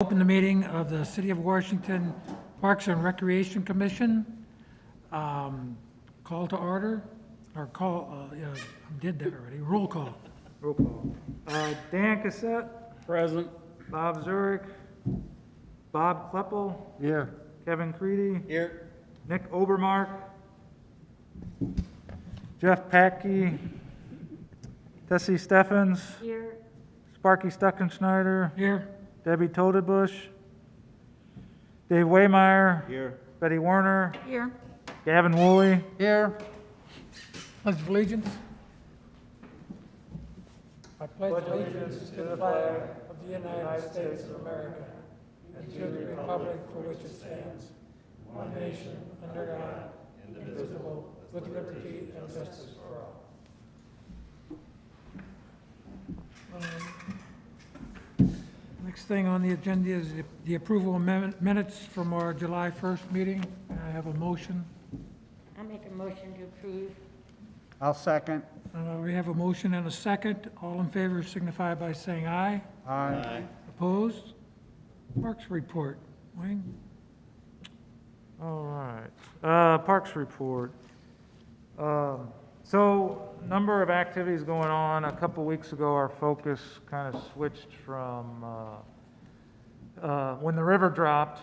Open the meeting of the City of Washington Parks and Recreation Commission. Call to order, or call, yeah, I did that already, roll call. Roll call. Dan Cassette, Present. Bob Zurich, Bob Kleppel, Here. Kevin Creedy, Here. Nick Obermark, Jeff Packey, Tessie Steffens, Here. Sparky Stuckenschneider, Here, Debbie Todebush, Dave Waymeyer, Here. Betty Warner, Here. Gavin Woolley. Here. pledge of allegiance. I pledge allegiance to the flag of the United States of America and to the republic for which it stands, one nation, under God, indivisible, with liberty and justice for all. Next thing on the agenda is the approval of minutes from our July 1st meeting. Can I have a motion? I make a motion to approve. I'll second. We have a motion and a second. All in favor signify by saying aye. Aye. Opposed? Parks report. Wayne? All right, Parks report. So, number of activities going on. A couple weeks ago, our focus kind of switched from, when the river dropped,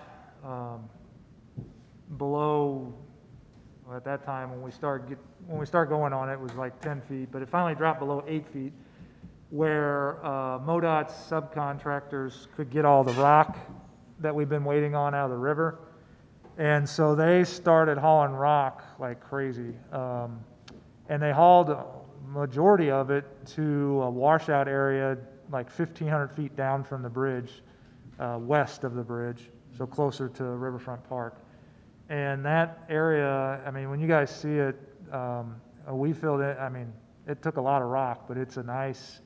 below, well, at that time, when we started going on it, it was like 10 feet, but it finally dropped below 8 feet, where MoDOT's subcontractors could get all the rock that we've been waiting on out of the river. And so they started hauling rock like crazy. And they hauled a majority of it to a washout area like 1,500 feet down from the bridge, west of the bridge, so closer to Riverfront Park. And that area, I mean, when you guys see it, we filled it, I mean, it took a lot of rock, but it's a nice,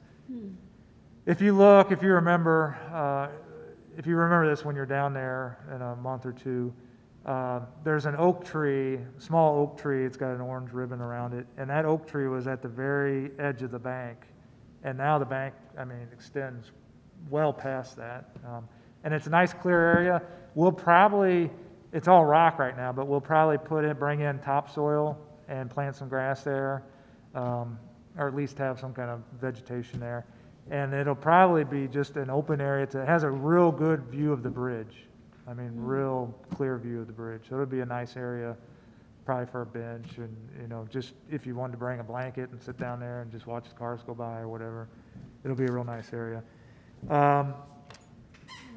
if you remember this when you're down there in a month or two, there's an oak tree, small oak tree, it's got an orange ribbon around it, and that oak tree was at the very edge of the bank. And now the bank, I mean, extends well past that. And it's a nice clear area. We'll probably, it's all rock right now, but we'll probably bring in topsoil and plant some grass there, or at least have some kind of vegetation there. And it'll probably be just an open area. It has a real good view of the bridge. I mean, real clear view of the bridge. So it'll be a nice area, probably for a bench, and, you know, just if you wanted to bring a blanket and sit down there and just watch the cars go by or whatever, it'll be a real nice area.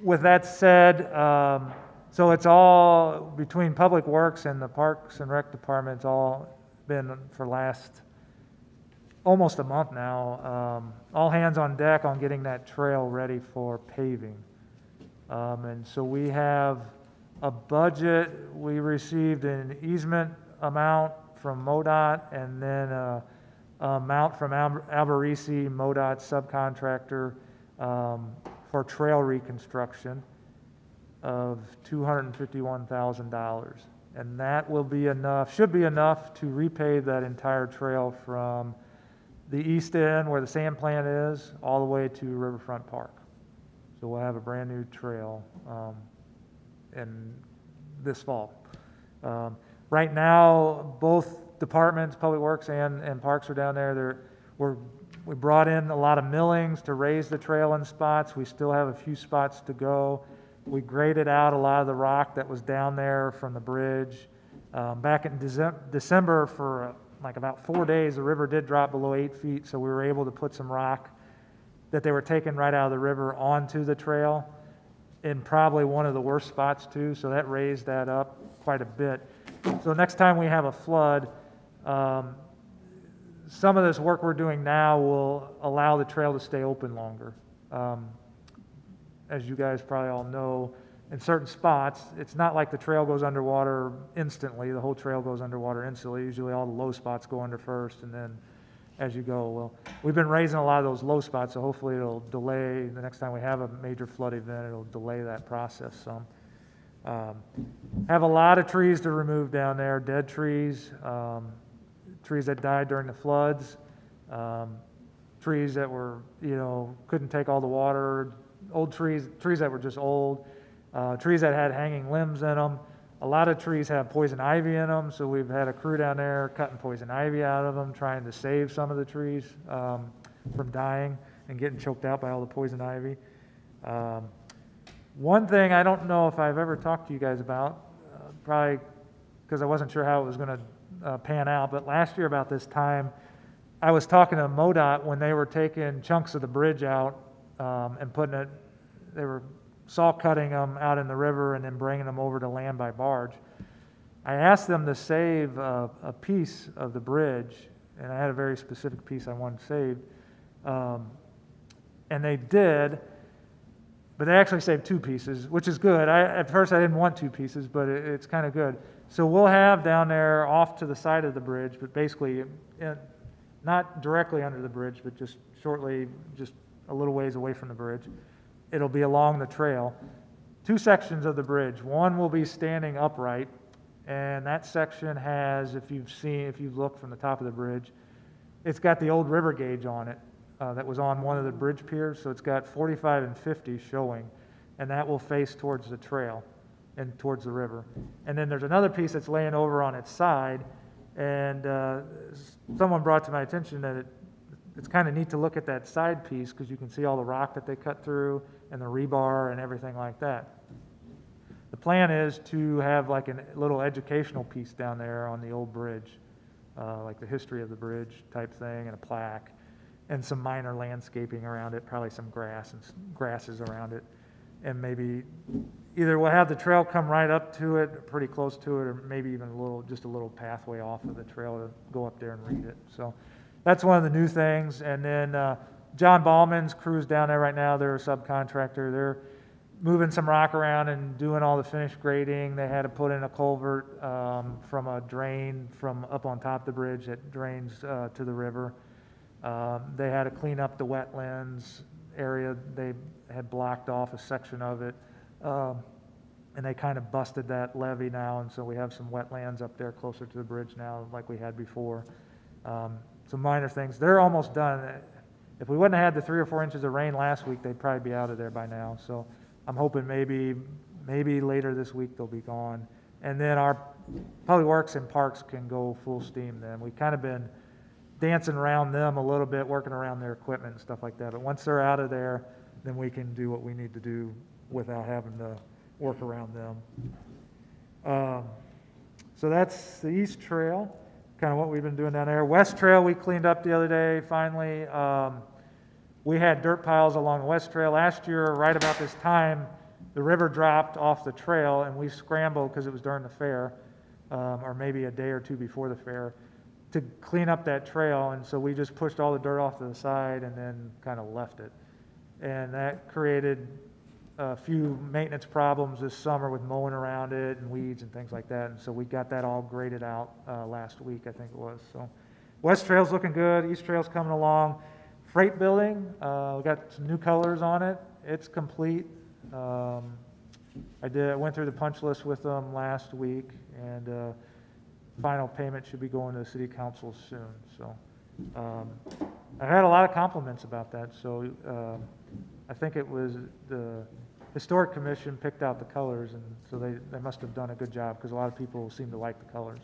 With that said, so it's all between Public Works and the Parks and Rec Department. It's all been for last almost a month now. All hands on deck on getting that trail ready for paving. And so we have a budget. We received an easement amount from MoDOT, and then a amount from Alberici, MoDOT subcontractor, for trail reconstruction of $251,000. And that will be enough, should be enough to repave that entire trail from the east end where the sand plant is all the way to Riverfront Park. So we'll have a brand new trail in this fall. Right now, both departments, Public Works and Parks, are down there. We brought in a lot of millings to raise the trail in spots. We still have a few spots to go. We graded out a lot of the rock that was down there from the bridge. Back in December, for like about 4 days, the river did drop below 8 feet, so we were able to put some rock that they were taking right out of the river onto the trail in probably one of the worst spots too, so that raised that up quite a bit. So next time we have a flood, some of this work we're doing now will allow the trail to stay open longer. As you guys probably all know, in certain spots, it's not like the trail goes underwater instantly. The whole trail goes underwater instantly. Usually all the low spots go under first, and then as you go. Well, we've been raising a lot of those low spots, so hopefully it'll delay, the next time we have a major flood event, it'll delay that process some. Have a lot of trees to remove down there, dead trees, trees that died during the floods, trees that were, couldn't take all the water, old trees that were just old, trees that had hanging limbs in them. A lot of trees have poison ivy in them, so we've had a crew down there cutting poison ivy out of them, trying to save some of the trees from dying and getting choked out by all the poison ivy. One thing I don't know if I've ever talked to you guys about, probably because I wasn't sure how it was going to pan out, but last year about this time, I was talking to MoDOT when they were taking chunks of the bridge out and putting it, they were saw cutting them out in the river and then bringing them over to land by barge. I asked them to save a piece of the bridge, and I had a very specific piece I wanted saved, and they did, but they actually saved 2 pieces, which is good. At first I didn't want 2 pieces, but it's kind of good. So we'll have down there off to the side of the bridge, but basically not directly under the bridge, but just shortly, just a little ways away from the bridge. It'll be along the trail. 2 sections of the bridge. One will be standing upright, and that section has, if you've looked from the top of the bridge, it's got the old river gauge on it that was on one of the bridge piers, so it's got 45 and 50 showing, and that will face towards the trail and towards the river. And then there's another piece that's laying over on its side, and someone brought to my attention that it's kind of neat to look at that side piece because you can see all the rock that they cut through and the rebar and everything like that. The plan is to have like a little educational piece down there on the old bridge, like the history of the bridge type thing and a plaque and some minor landscaping around it, probably some grass and grasses around it. And maybe either we'll have the trail come right up to it, pretty close to it, or maybe even just a little pathway off of the trail to go up there and read it. So that's one of the new things. And then John Ballman's crew's down there right now. They're a subcontractor. They're moving some rock around and doing all the finish grading. They had to put in a culvert from a drain from up on top of the bridge that drains to the river. They had to clean up the wetlands area. They had blocked off a section of it. And they kind of busted that levee now, and so we have some wetlands up there closer to the bridge now like we had before. Some minor things. They're almost done. If we wouldn't have had the 3 or 4 inches of rain last week, they'd probably be out of there by now. So I'm hoping maybe later this week they'll be gone. And then our Public Works and Parks can go full steam then. We've kind of been dancing around them a little bit, working around their equipment and stuff like that. But once they're out of there, then we can do what we need to do without having to work around them. So that's the East Trail, kind of what we've been doing down there. West Trail we cleaned up the other day, finally. We had dirt piles along the West Trail. Last year, right about this time, the river dropped off the trail, and we scrambled because it was during the fair, or maybe a day or 2 before the fair, to clean up that trail. And so we just pushed all the dirt off to the side and then kind of left it. And that created a few maintenance problems this summer with mowing around it and weeds and things like that. And so we got that all graded out last week, I think it was. So West Trail's looking good. East Trail's coming along. Freight building, we got some new colors on it. It's complete. I went through the punch list with them last week, and final payment should be going to the city council soon. So I had a lot of compliments about that. So I think it was the Historic Commission picked out the colors, and so they must have done a good job because a lot of people seem to like the colors.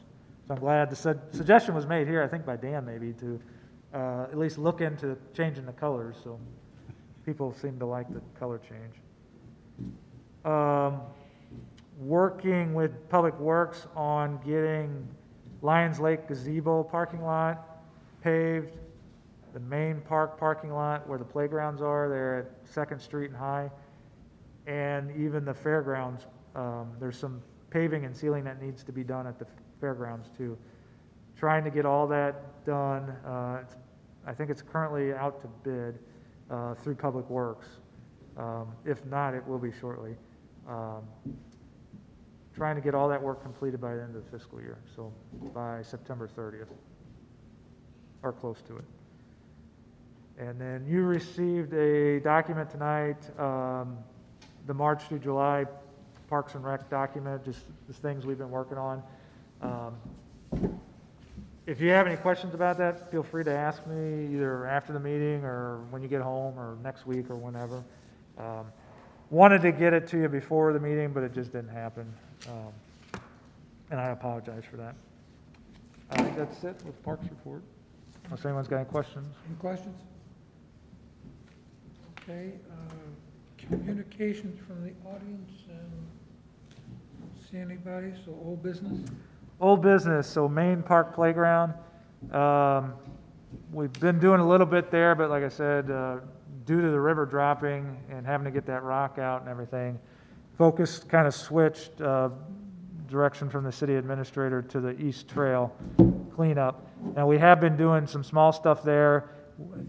So I'm glad the suggestion was made here, I think by Dan maybe, to at least look into changing the colors. So people seem to like the color change. Working with Public Works on getting Lions Lake gazebo parking lot paved, the main park parking lot where the playgrounds are, they're at 2nd Street and High, and even the fairgrounds. There's some paving and sealing that needs to be done at the fairgrounds too. Trying to get all that done. I think it's currently out to bid through Public Works. If not, it will be shortly. Trying to get all that work completed by the end of the fiscal year, so by September 30th, or close to it. And then you received a document tonight, the March through July Parks and Rec document, just the things we've been working on. If you have any questions about that, feel free to ask me either after the meeting or when you get home or next week or whenever. Wanted to get it to you before the meeting, but it just didn't happen. And I apologize for that. I think that's it with Parks report. Unless anyone's got any questions. Any questions? Okay, communications from the audience, and don't see anybody, so old business? Old business, so Main Park Playground. We've been doing a little bit there, but like I said, due to the river dropping and having to get that rock out and everything, focus kind of switched direction from the city administrator to the East Trail cleanup. Now, we have been doing some small stuff there.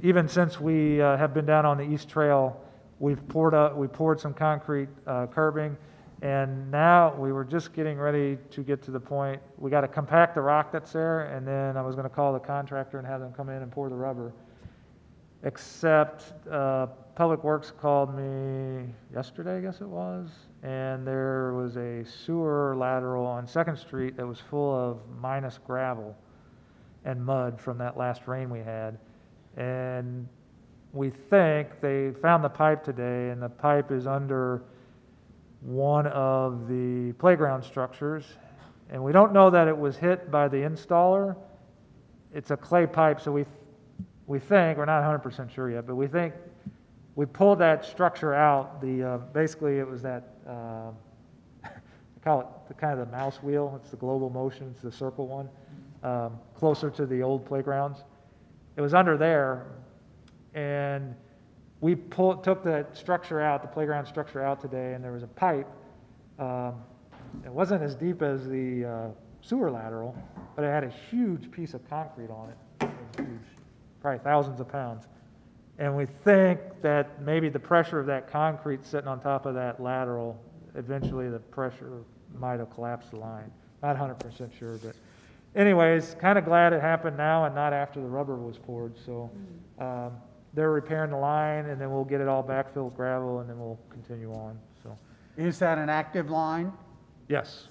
Even since we have been down on the East Trail, we poured some concrete curbing, and now we were just getting ready to get to the point, we got to compact the rock that's there, and then I was going to call the contractor and have them come in and pour the rubber. Except Public Works called me yesterday, I guess it was, and there was a sewer lateral on 2nd Street that was full of minus gravel and mud from that last rain we had. And we think they found the pipe today, and the pipe is under one of the playground structures. And we don't know that it was hit by the installer. It's a clay pipe, so we think, we're not 100% sure yet, but we think we pulled that structure out. Basically it was that, I call it the kind of the mouse wheel. It's the Global Motion, it's the circle one, closer to the old playgrounds. It was under there, and we took that structure out, the playground structure out today, and there was a pipe. It wasn't as deep as the sewer lateral, but it had a huge piece of concrete on it. It was huge, probably thousands of pounds. And we think that maybe the pressure of that concrete sitting on top of that lateral, eventually the pressure might have collapsed the line. Not 100% sure, but anyways, kind of glad it happened now and not after the rubber was poured. So they're repairing the line, and then we'll get it all backfilled with gravel, and then we'll continue on. So Is that an active line? yes,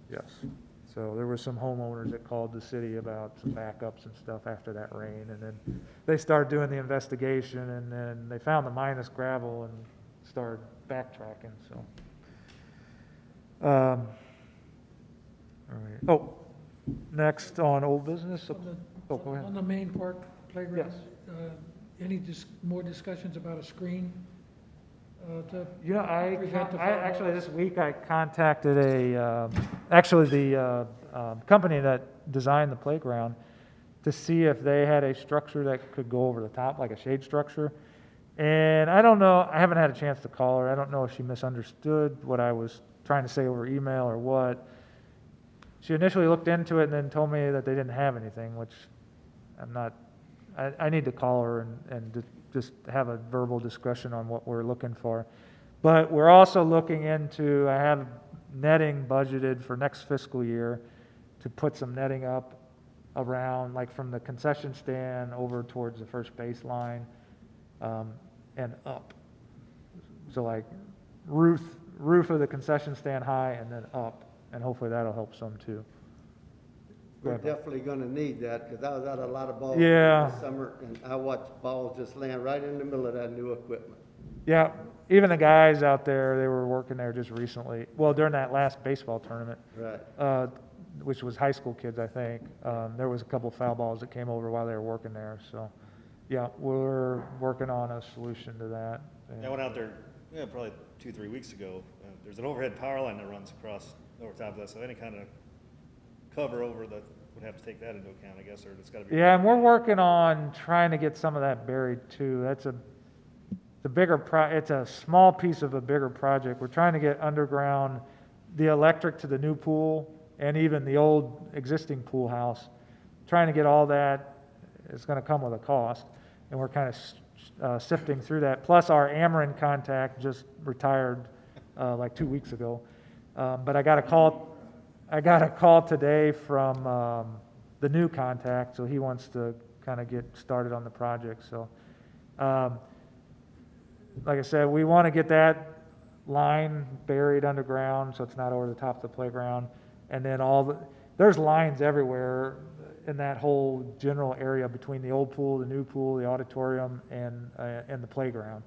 yes. So there were some homeowners that called the city about some backups and stuff after that rain, and then they started doing the investigation, and then they found the minus gravel and started backtracking. So, all right. Oh, next on old business. Oh, go ahead. On the Main Park Playground? Yes. Any more discussions about a screen? You know, I Prevent the actually fireballs? this week I contacted the company that designed the playground to see if they had a structure that could go over the top, like a shade structure. And I don't know, I haven't had a chance to call her. I don't know if she misunderstood what I was trying to say over email or what. She initially looked into it and then told me that they didn't have anything, which I'm not, I need to call her and just have a verbal discussion on what we're looking for. But we're also looking into, I have netting budgeted for next fiscal year to put some netting up around, like from the concession stand over towards the first baseline and up. So like roof of the concession stand high and then up, and hopefully that'll help some too. Go We're ahead, Bob. definitely gonna need that, because I was out a lot of balls Yeah. this summer, and I watched balls just land right in the middle of that new equipment. Yeah, even the guys out there, they were working there just recently. Well, during that last baseball tournament, Right. which was high school kids, I think. There was a couple foul balls that came over while they were working there. So, yeah, we're working on a solution to that. I went out there, probably 2-3 weeks ago. There's an overhead power line that runs across over top of that, so any kind of cover over that would have to take that into account, I guess, or it's got to be. Yeah, and we're working on trying to get some of that buried too. That's it's a small piece of a bigger project. We're trying to get underground the electric to the new pool and even the old existing pool house. Trying to get all that is going to come with a cost, and we're kind of sifting through that. Plus, our Ameren contact just retired like 2 weeks ago, but I got a call today from the new contact, so he wants to kind of get started on the project. So, like I said, we want to get that line buried underground so it's not over the top of the playground. And then there's lines everywhere in that whole general area between the old pool, the new pool, the auditorium, and the playground.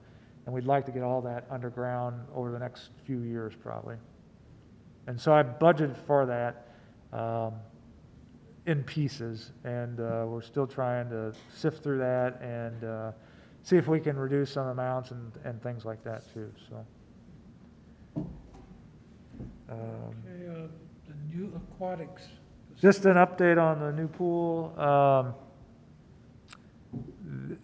And we'd like to get all that underground over the next few years probably. And so I budgeted for that in pieces, and we're still trying to sift through that and see if we can reduce some amounts and things like that too, so. Okay, the new aquatics. Just an update on the new pool.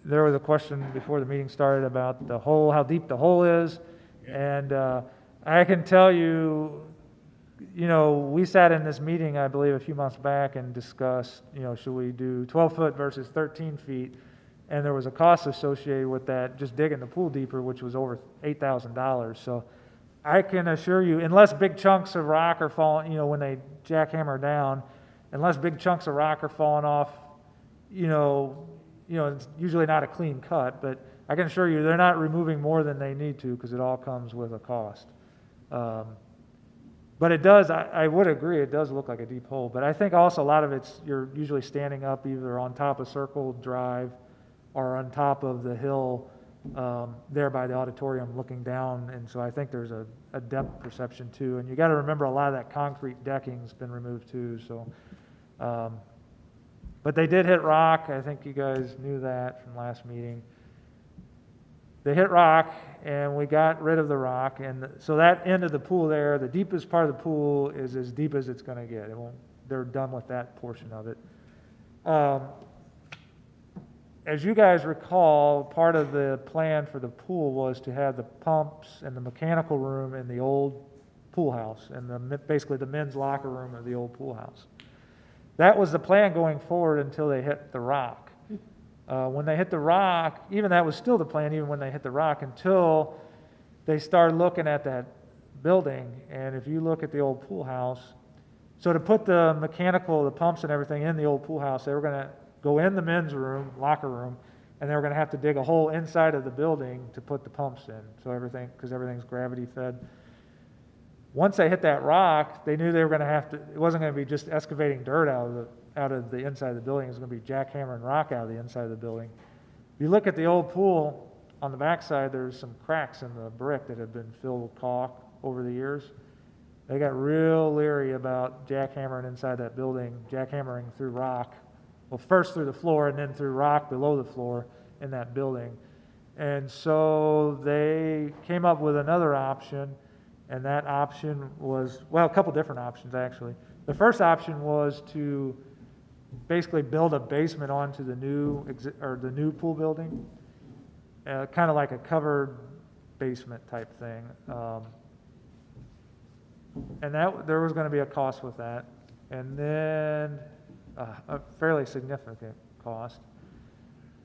There was a question before the meeting started about the hole, how deep the hole is. And I can tell you, we sat in this meeting, I believe, a few months back and discussed, should we do 12 foot versus 13 feet? And there was a cost associated with that, just digging the pool deeper, which was over $8,000. So I can assure you, unless big chunks of rock are falling, when they jackhammer down, unless big chunks of rock are falling off, it's usually not a clean cut, but I can assure you they're not removing more than they need to because it all comes with a cost. But it does, I would agree, it does look like a deep hole. But I think also a lot of it's, you're usually standing up either on top of Circle Drive or on top of the hill there by the auditorium looking down. And so I think there's a depth perception too. And you got to remember a lot of that concrete decking's been removed too. So, but they did hit rock. I think you guys knew that from last meeting. They hit rock, and we got rid of the rock. And so that end of the pool there, the deepest part of the pool is as deep as it's going to get. They're done with that portion of it. As you guys recall, part of the plan for the pool was to have the pumps and the mechanical room in the old pool house, and basically the men's locker room of the old pool house. That was the plan going forward until they hit the rock. When they hit the rock, even that was still the plan, even when they hit the rock, until they started looking at that building. And if you look at the old pool house, so to put the mechanical, the pumps and everything in the old pool house, they were going to go in the men's room, locker room, and they were going to have to dig a hole inside of the building to put the pumps in. So because everything's gravity fed. Once they hit that rock, they knew they were going to have to, it wasn't going to be just excavating dirt out of the inside of the building. It was going to be jackhammering rock out of the inside of the building. If you look at the old pool, on the backside, there's some cracks in the brick that have been filled with caulk over the years. They got real leery about jackhammering inside that building, jackhammering through rock. Well, first through the floor and then through rock below the floor in that building. And so they came up with another option, and that option was, well, a couple different options actually. The first option was to basically build a basement onto the new pool building, kind of like a covered basement type thing. And there was going to be a cost with that. And then a fairly significant cost.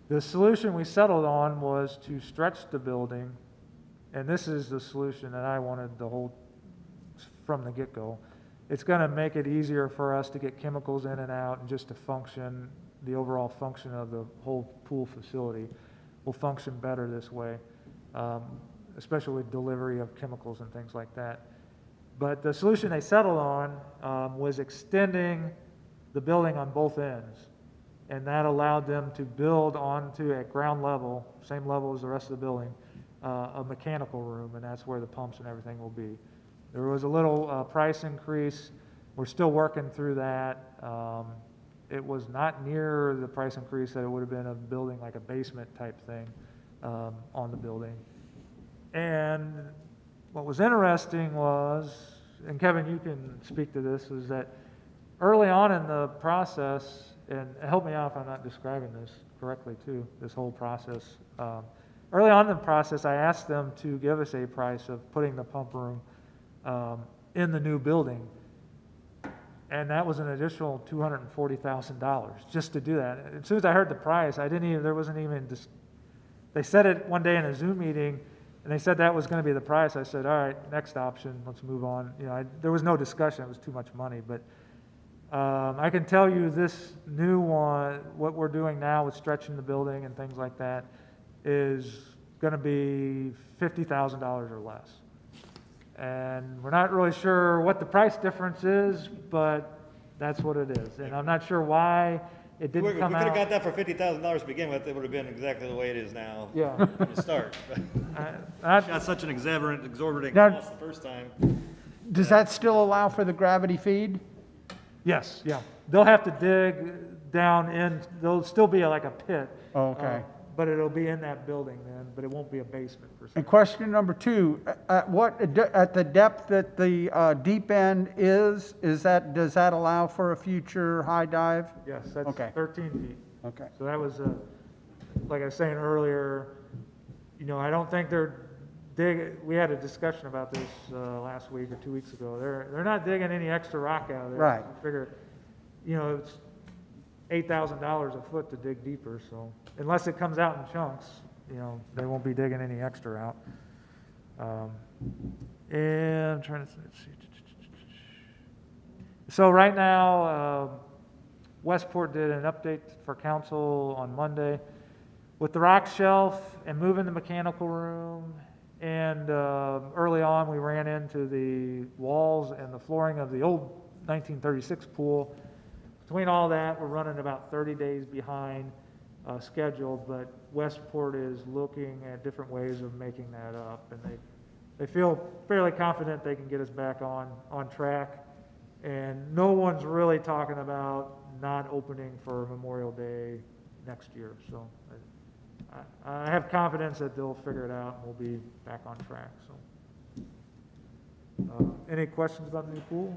The solution we settled on was to stretch the building, and this is the solution that I wanted from the get-go. It's going to make it easier for us to get chemicals in and out, and just to function, the overall function of the whole pool facility will function better this way, especially with delivery of chemicals and things like that. But the solution they settled on was extending the building on both ends, and that allowed them to build onto, at ground level, same level as the rest of the building, a mechanical room, and that's where the pumps and everything will be. There was a little price increase. We're still working through that. It was not near the price increase that it would have been of building like a basement type thing on the building. And what was interesting was, and Kevin, you can speak to this, is that early on in the process, and help me out if I'm not describing this correctly too, this whole process. Early on in the process, I asked them to give us a price of putting the pump room in the new building. And that was an additional $240,000 just to do that. As soon as I heard the price, they said it one day in a Zoom meeting, and they said that was going to be the price. I said, all right, next option, let's move on. There was no discussion, it was too much money, but I can tell you this new one, what we're doing now with stretching the building and things like that, is going to be $50,000 or less. And we're not really sure what the price difference is, but that's what it is. And I'm not sure why It If didn't we come could have got out. that for $50,000 to begin with, it would have been exactly the way it is now. Yeah. When you start. I- Got such an exorbitant Now- cost the first time. Does that still allow for the gravity feed? Yes, yeah. They'll have to dig down in, there'll still be like a pit. Oh, okay. But it'll be in that building then, but it won't be a basement per se. And question number two, at the depth that the deep end is that, does that allow for a future high dive? Yes, that's Okay. 13 feet. Okay. So that was, like I was saying earlier, you know, I don't think they're we had a discussion about this last week or 2 weeks ago. They're not digging any extra rock out of there. Right. I figure, you know, it's $8,000 a foot to dig deeper, so unless it comes out in chunks, you know, they won't be digging any extra out. And I'm trying to see. So right now, Westport did an update for council on Monday with the rock shelf and moving the mechanical room. And early on, we ran into the walls and the flooring of the old 1936 pool. Between all that, we're running about 30 days behind schedule, but Westport is looking at different ways of making that up. And they feel fairly confident they can get us back on track. And no one's really talking about not opening for Memorial Day next year. So I have confidence that they'll figure it out and we'll be back on track. So, any questions about the new pool?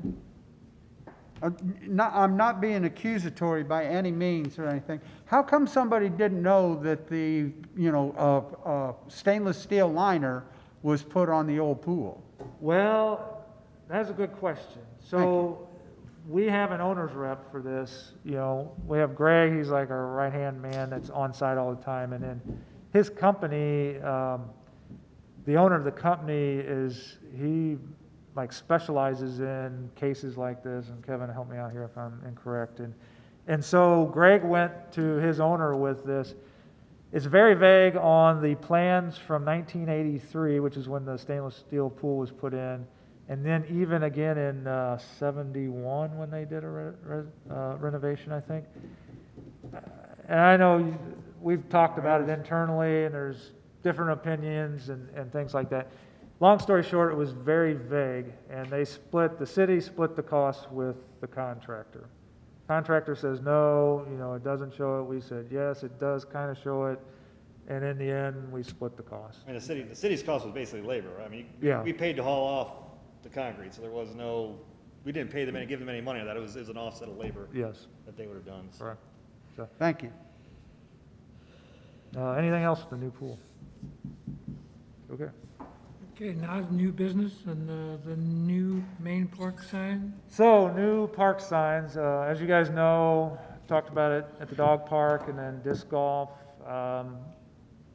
I'm not being accusatory by any means or anything. How come somebody didn't know that the, stainless steel liner was put on the old pool? Well, that's a good question. So we have an owner's rep for this. You know, we have Greg, he's like our right-hand man that's on site all the time. And then his company, the owner of the company he specializes in cases like this. And Kevin, help me out here if I'm incorrect. And so Greg went to his owner with this. It's very vague on the plans from 1983, which is when the stainless steel pool was put in. And then even again in 71 when they did a renovation, I think. And I know we've talked about it internally and there's different opinions and things like that. Long story short, it was very vague and the city split the cost with the contractor. Contractor says, no, it doesn't show it. We said, yes, it does kind of show it. And in the end, we split the cost. I mean, the city's cost was basically labor. I mean, Yeah. we paid to haul off the concrete, so there was we didn't pay them give them any money on that. It was an offset of labor Yes, that they would have done. So. correct. So, Thank you. anything else with the new pool? Okay. Okay, now new business and the new main park sign. So, new park signs, as you guys know, talked about it at the dog park and then disc golf.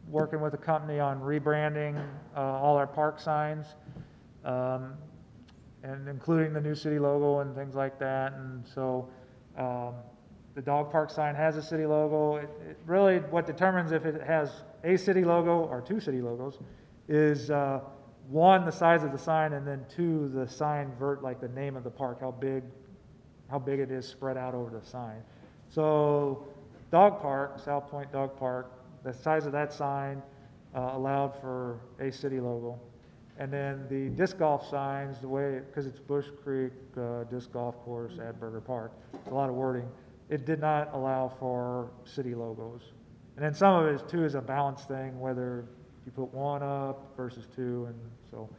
Working with a company on rebranding all our park signs, and including the new city logo and things like that. And so the dog park sign has a city logo. It really, what determines if it has a city logo or two city logos is one, the size of the sign, and then two, the sign like the name of the park, how big it is spread out over the sign. So dog park, South Point Dog Park, the size of that sign allowed for a city logo. And then the disc golf signs, because it's Bush Creek Disc Golf Course, Adburger Park, it's a lot of wording, it did not allow for city logos. And then some of it too is a balance thing, whether you put one up versus two. And so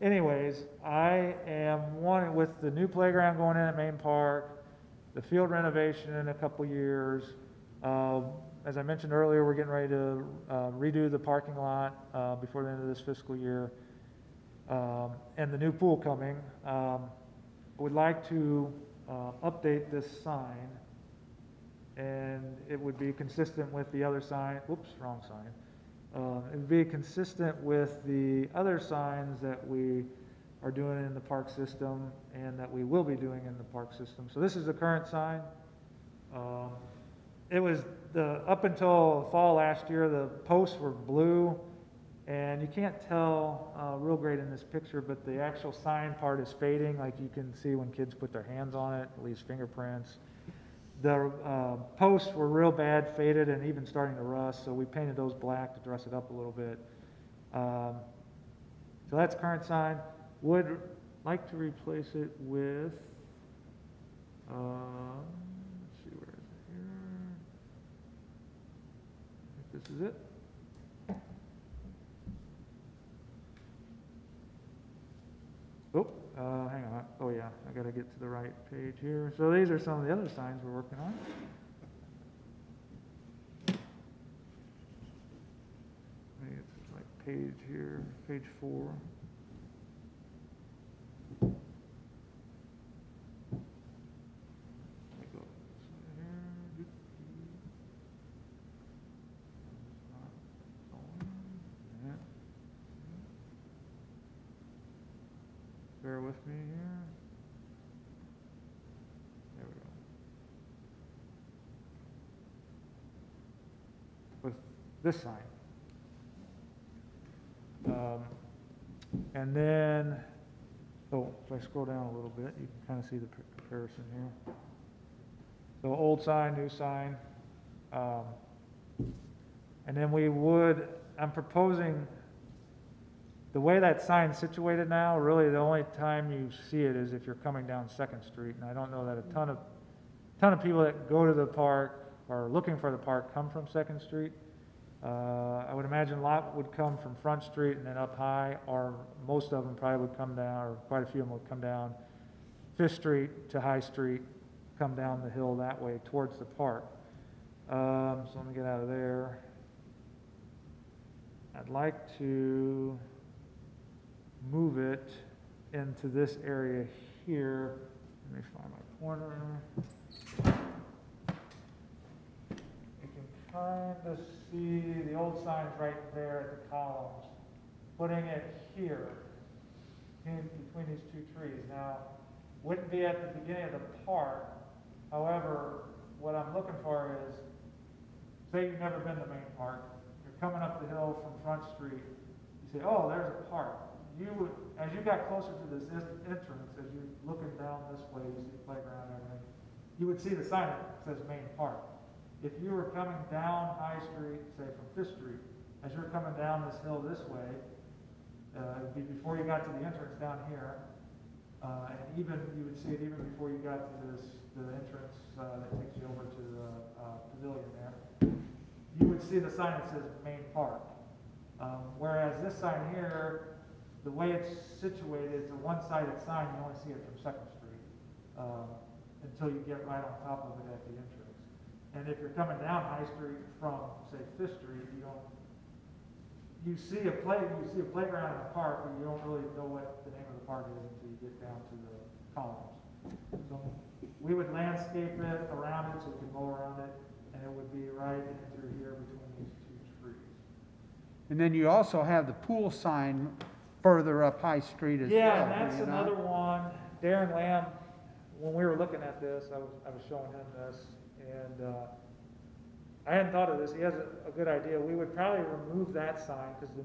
anyways, I am wanting, with the new playground going in at Main Park, the field renovation in a couple years, as I mentioned earlier, we're getting ready to redo the parking lot before the end of this fiscal year. And the new pool coming. Would like to update this sign, and it would be consistent with the other sign. Whoops, wrong sign. It would be consistent with the other signs that we are doing in the park system and that we will be doing in the park system. So this is the current sign. It was up until fall last year, the posts were blue. And you can't tell real great in this picture, but the actual sign part is fading, like you can see when kids put their hands on it, it leaves fingerprints. The posts were real bad, faded, and even starting to rust, so we painted those black to dress it up a little bit. So that's current sign. Would like to replace it with, let's see, where is it here? I think this is it. Oh, hang on. Oh yeah, I gotta get to the right page here. So these are some of the other signs we're working on. I think it's like page here, page 4. Let me go this way here. Yeah. Bear with me here. There we go. With this sign. And then, oh, if I scroll down a little bit, you can kind of see the comparison here. So old sign, new sign. And then I'm proposing, the way that sign's situated now, really the only time you see it is if you're coming down 2nd Street. And I don't know that a ton of people that go to the park or are looking for the park come from 2nd Street. I would imagine a lot would come from Front Street and then up high, or most of them probably would come down, or quite a few of them would come down 5th Street to High Street, come down the hill that way towards the park. So let me get out of there. I'd like to move it into this area here. Let me find my pointer. You can kind of see the old signs right there at the columns. Putting it here, in between these 2 trees. Now, wouldn't be at the beginning of the park. However, what I'm looking for is, say you've never been to Main Park, you're coming up the hill from Front Street, you say, oh, there's a park. You would, as you got closer to this entrance, as you're looking down this way, you see the playground and everything, you would see the sign that says Main Park. If you were coming down High Street, say from 5th Street, as you're coming down this hill this way, it'd be before you got to the entrance down here, and even, you would see it even before you got to the entrance that takes you over to the pavilion there. You would see the sign that says Main Park. Whereas this sign here, the way it's situated, it's a one-sided sign, you only see it from 2nd Street, until you get right on top of it at the entrance. And if you're coming down High Street from, say, 5th Street, you see a playground in a park, but you don't really know what the name of the park is until you get down to the columns. So we would landscape it around it so you can mow around it, and it would be right in through here between these 2 trees. And then you also have the pool sign further up High Street as well. Yeah, and do that's you not? another one. Darren Lamb, when we were looking at this, I was showing him this, and I hadn't thought of this. He has a good idea. We would probably remove that sign because the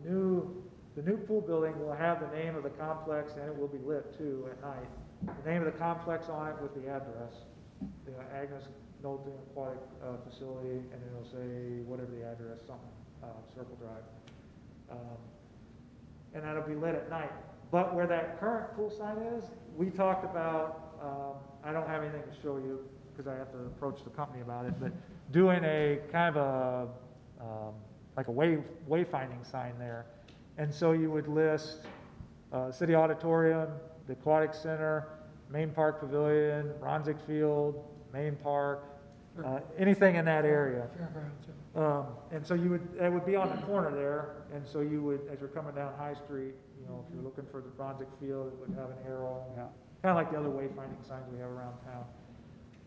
new pool building will have the name of the complex, and it will be lit too at night. The name of the complex on it with the address, the Agnes Knowlton Aquatic Facility, and it'll say whatever the address, something, Circle Drive. And that'll be lit at night. But where that current pool sign is, we talked about, I don't have anything to show you because I have to approach the company about it, but doing a kind of like a wayfinding sign there. And so you would list City Auditorium, the Aquatic Center, Main Park Pavilion, Ronzig Field, Main Park, anything in that area. And so it would be on the corner there, and so you would, as you're coming down High Street, you know, if you're looking for the Ronzig Field, it would have an arrow, kind of like the other wayfinding signs we have around town.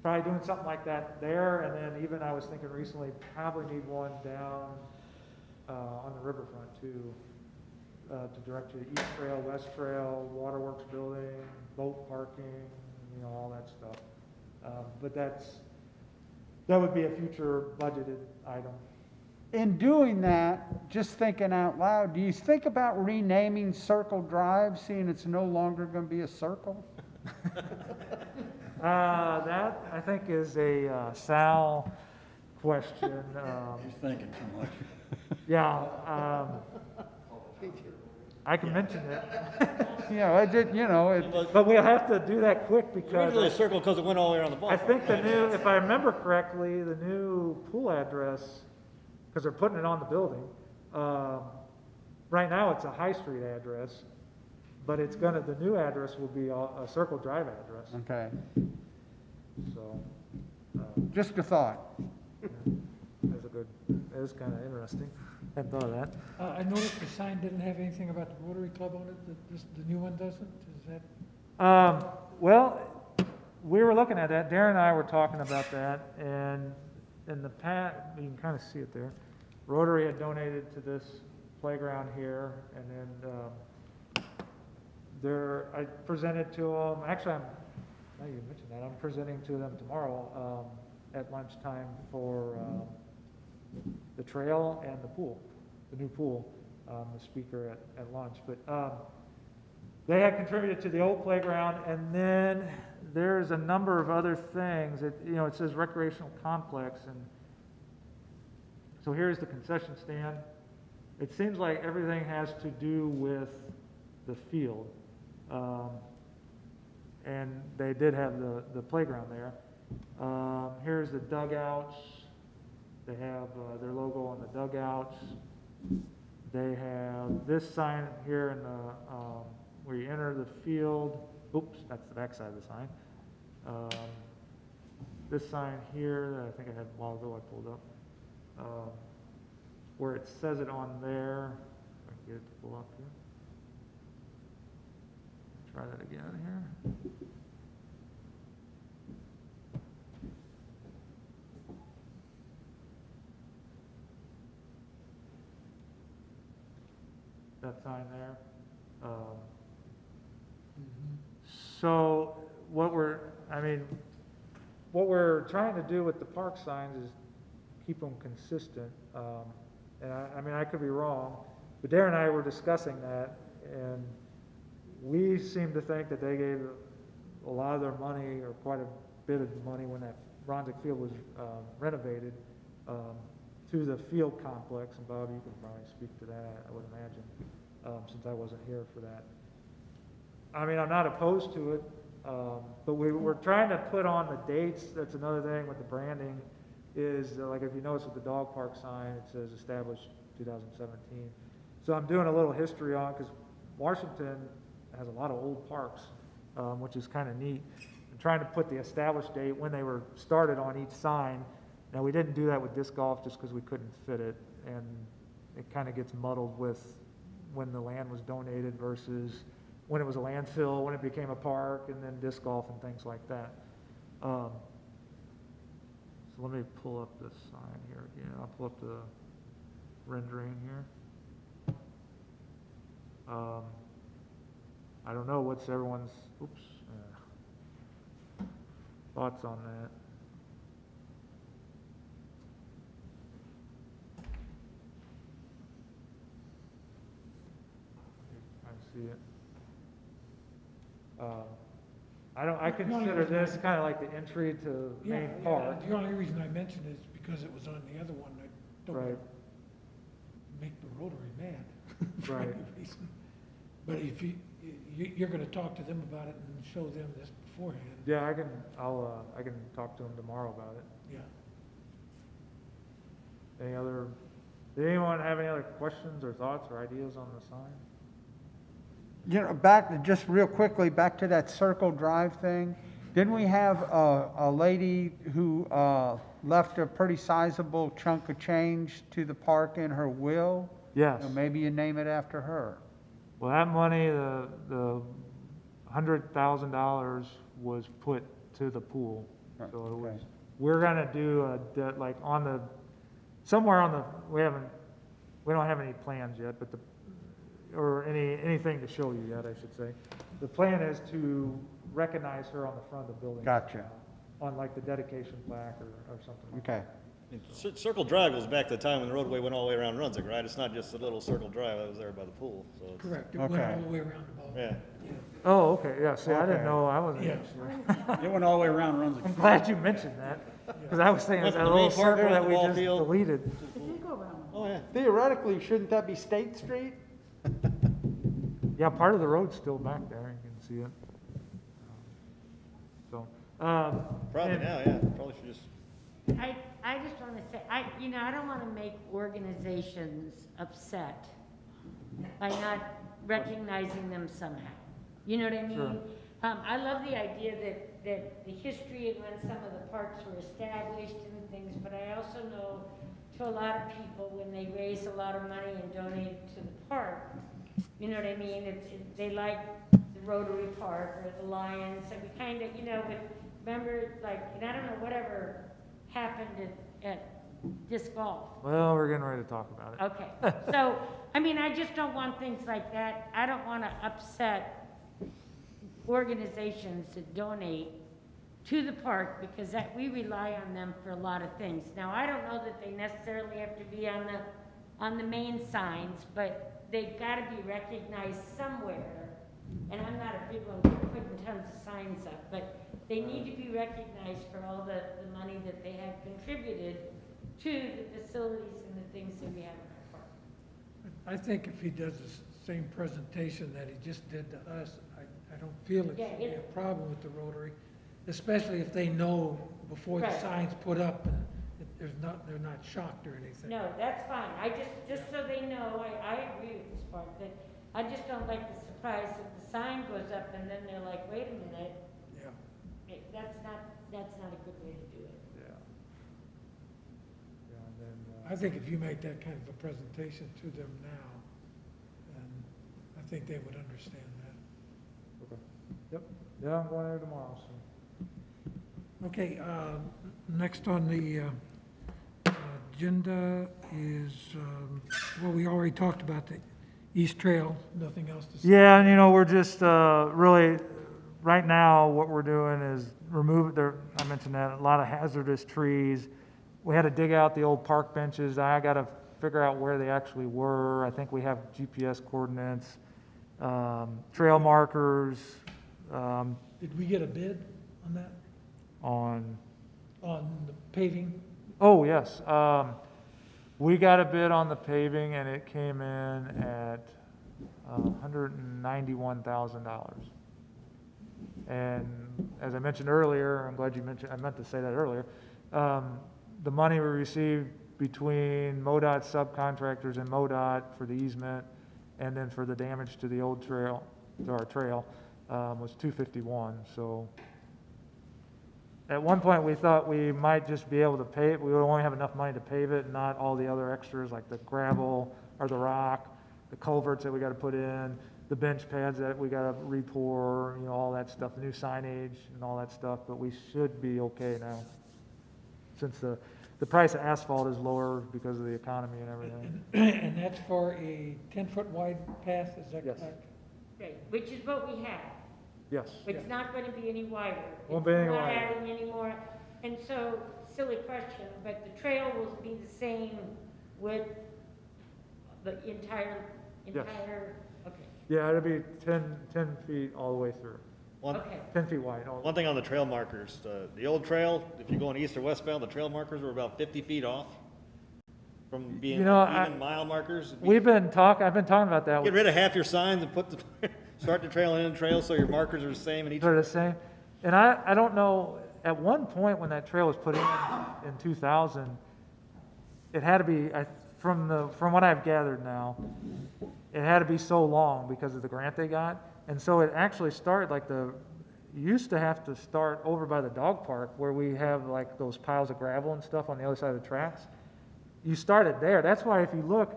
Probably doing something like that there, and then even I was thinking recently, probably need one down on the riverfront too, to direct you to East Trail, West Trail, Waterworks Building, boat parking, you know, all that stuff. But that would be a future budgeted item. In doing that, just thinking out loud, do you think about renaming Circle Drive, seeing it's no longer going to be a circle? That, I think, is a Sal question. He's thinking too much. Yeah, I can mention it, Yeah, I did, you know, it, but we'll have to do that quick Originally a because circle because it went all the way around the I ballpark. think the new, if I remember correctly, the new pool address, because they're putting it on the building, right now it's a High Street address, but it's gonna, the new address will be a Circle Drive address, okay, so, just a thought. that's a good, it was kind of interesting. Hadn't thought of that. I noticed the sign didn't have anything about the Rotary Club on it, the new one doesn't, is that? Well, we were looking at that, Darren and I were talking about that, and in the past, you can kind of see it there. Rotary had donated to this playground here, and then, I presented to them, actually, now you mentioned that, I'm presenting to them tomorrow, at lunchtime for, the trail and the pool, the new pool, the speaker at lunch, but, they had contributed to the old playground, and then there's a number of other things. It says recreational complex, and so here's the concession stand. It seems like everything has to do with the field, and they did have the playground there. Here's the dugouts. They have their logo on the dugouts. They have this sign here in the where you enter the field. Oops, that's the back side of the sign. This sign here that I think I had a while ago I pulled up, where it says it on there. If I can get it to pull up here. Try that again here. That sign there. So what we're trying to do with the park signs is keep them consistent. And I could be wrong, but Darren and I were discussing that, and we seem to think that they gave a lot of their money, or quite a bit of money, when that Bronzic Field was renovated, to the field complex. And Bob, you can probably speak to that, I would imagine, since I wasn't here for that. I'm not opposed to it, but we're trying to put on the dates. That's another thing with the branding, is like if you notice with the dog park sign, it says established 2017. So I'm doing a little history on, because Washington has a lot of old parks, which is kind of neat. I'm trying to put the established date when they were started on each sign. Now, we didn't do that with disc golf just because we couldn't fit it, and it kind of gets muddled with when the land was donated versus when it was a landfill, when it became a park, and then disc golf and things like that. So let me pull up this sign here again. I'll pull up the rendering here. I don't know what's everyone's thoughts on that. I see it. I consider this kind of like the entry to Yeah, main yeah, park. the only reason I mentioned it is because it was on the other one. I don't Right. wanna make the Rotary mad. for Right. any reason. But if you're gonna talk to them about it and show them this beforehand. Yeah, I can talk to him tomorrow about it. Yeah. Did anyone have any other questions or thoughts or ideas on the sign? Just real quickly, back to that Circle Drive thing. Didn't we have a lady who left a pretty sizable chunk of change to the park in her will? Yes. Maybe you name it after her. Well, that money, the $100,000 was put to the pool. So it was, Okay. we're gonna do like on the, somewhere on the, we don't have any plans yet, but or anything to show you yet, I should say. The plan is to recognize her on the front of the building. Gotcha. On like the dedication plaque or something like Okay. Circle Drive goes back to the time when the roadway went all the way around Runzig, right? It's not just a little Circle Drive that was there by the pool, so it's. Correct. It went Okay. all the way around the ball. Yeah. Yeah. Oh, okay, yeah, see, I didn't Okay. know, I wasn't Yeah. sure. It went all the way around, and runs I'm like. glad you mentioned that, because I was thinking Went that from the little main park circle down that to we the ball just field. deleted. Oh, yeah. Theoretically, shouldn't that be State Street? Yeah, part of the road's still back there, you can see it. So, Probably and- now, yeah, probably should just, I just want to say, I don't want to make organizations upset by not recognizing them somehow. You know what I mean? Sure. I love the idea that the history of when some of the parks were established and things, but I also know to a lot of people, when they raise a lot of money and donate it to the park, you know what I mean? They like the Rotary Park or the Lions, and we kind of, but remember, like, and I don't know, whatever happened at disc golf. Well, we're getting ready to talk about it. Okay, so, I just don't want things like that. I don't want to upset organizations that donate to the park, because we rely on them for a lot of things. Now, I don't know that they necessarily have to be on the main signs, but they've got to be recognized somewhere. And I'm not a big one for putting tons of signs up, but they need to be recognized for all the money that they have contributed to the facilities and the things that we have in our park. I think if he does the same presentation that he just did to us, I don't feel it Yeah, should be a it- problem with the Rotary, especially if they know before the Right. sign's put up, they're not shocked or anything. No, that's fine. Just so they know, I agree with this part, that I just don't like the surprise that the sign goes up and then they're like, wait a minute, Yeah. that's not a good way to do it. Yeah. Yeah, and then, I think if you make that kind of a presentation to them now, then I think they would understand that. Yep, yeah, I'm going there tomorrow, so. Okay, next on the agenda is, well, we already talked about the East Trail, nothing else to say. Yeah, and we're just, really, right now, what we're doing is remove, I mentioned that, a lot of hazardous trees. We had to dig out the old park benches. I gotta figure out where they actually were. I think we have GPS coordinates, trail markers, Did we get a bid on that, on, the paving? oh, yes. We got a bid on the paving and it came in at $191,000. And as I mentioned earlier, I'm glad you mentioned, I meant to say that earlier, the money we received between MoDOT subcontractors and MoDOT for the easement and then for the damage to the old trail, to our trail, was $251. So at one point, we thought we might just be able to pave, we would only have enough money to pave it, not all the other extras like the gravel or the rock, the culverts that we gotta put in, the bench pads that we gotta re-pour, all that stuff, the new signage and all that stuff, but we should be okay now. Since the price of asphalt is lower because of the economy and everything. And that's for a 10-foot wide path, is that Yes. correct? Right, which is what we have. Yes. It's not going to be any wider. Won't be any We're not wider. adding any more. And so, silly question, but the trail will be the same with the entire, Yes. okay, Yeah, it'll be 10 feet all the way through, one, okay. 10 feet wide. one thing on the trail markers, the old trail, if you're going east or westbound, the trail markers were about 50 feet off from being I- even mile markers. I've been talking about that. Get rid of half your signs and put start the trail and end the trail so your markers are the same in each. They're the same. And I don't know, at one point when that trail was put in 2000, it had to be, from what I've gathered now, it had to be so long because of the grant they got. And so it actually started you used to have to start over by the dog park where we have like those piles of gravel and stuff on the other side of the tracks. You started there. That's why if you look,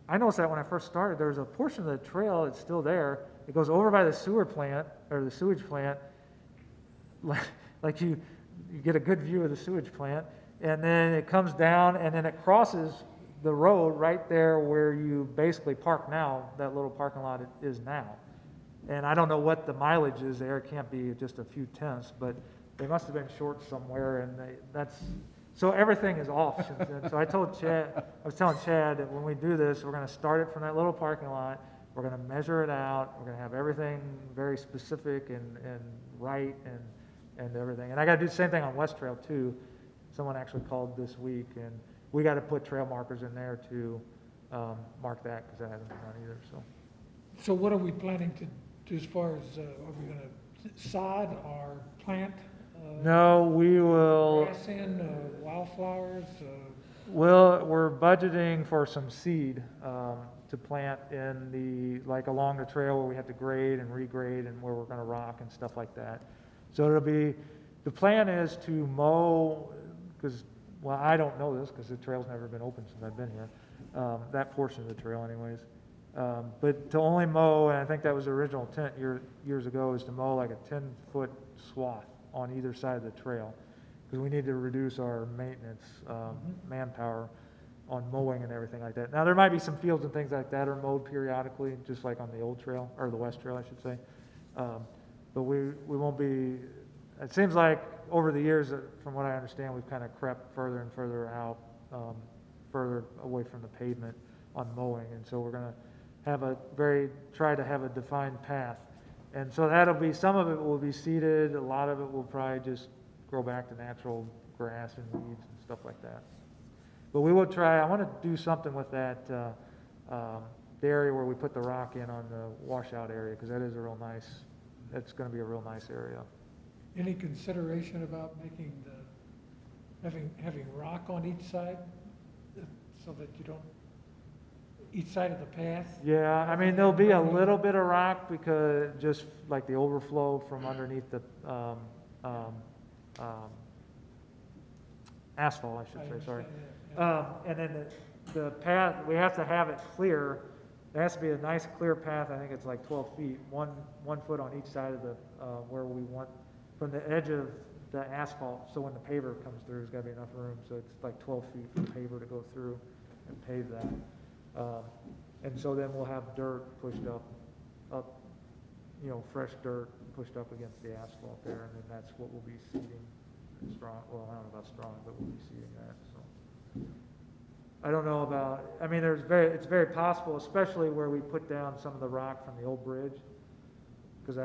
I noticed that when I first started, there's a portion of the trail that's still there. It goes over by the sewer plant, or the sewage plant, like you get a good view of the sewage plant, and then it comes down, and then it crosses the road right there where you basically park now, that little parking lot is now. And I don't know what the mileage is there, it can't be just a few tenths, but they must have been short somewhere, and so everything is off since then. So I was telling Chad that when we do this, we're gonna start it from that little parking lot, We're gonna measure it out, we're gonna have everything very specific and right and everything. And I gotta do the same thing on West Trail too. Someone actually called this week, and we gotta put trail markers in there to mark that, because that hasn't been done either, so. So what are we planning to do as far as, are we gonna sod or plant? No, we will, Grass in, wildflowers, we're budgeting for some seed to plant in like along the trail where we have to grade and regrade and where we're gonna rock and stuff like that. So the plan is to mow, because, well, I don't know this because the trail's never been open since I've been here, that portion of the trail anyways. But to only mow, and I think that was the original intent years ago, is to mow like a 10-foot swath on either side of the trail, because we need to reduce our maintenance manpower on mowing and everything like that. Now, there might be some fields and things like that are mowed periodically, just like on the old trail, or the West Trail, I should say. But we won't be, it seems like over the years, from what I understand, we've kind of crept further and further out, further away from the pavement on mowing. And so we're going to try to have a defined path. And so that'll be, some of it will be seeded, a lot of it will probably just grow back to natural grass and weeds and stuff like that. But we will try, I want to do something with that, the area where we put the rock in on the washout area, because that is a real nice, that's going to be a real nice area. any consideration about making having rock on each side, so that you don't, each side of the path? Yeah, I mean, there'll be a little bit of rock, because just like the overflow from underneath the asphalt, I should say, sorry. understand that, yeah. And then the path, we have to have it clear. There has to be a nice clear path. I think it's like 12 feet, one foot on each side of the, where we want, from the edge of the asphalt. So when the paver comes through, there's got to be enough room. So it's like 12 feet for the paver to go through and pave that. And so then we'll have dirt pushed up, fresh dirt pushed up against the asphalt there. And then that's what we'll be seeding. Strong, well, I don't know about strong, but we'll be seeding that, so. I don't know about, I mean, it's very possible, especially where we put down some of the rock from the old bridge, because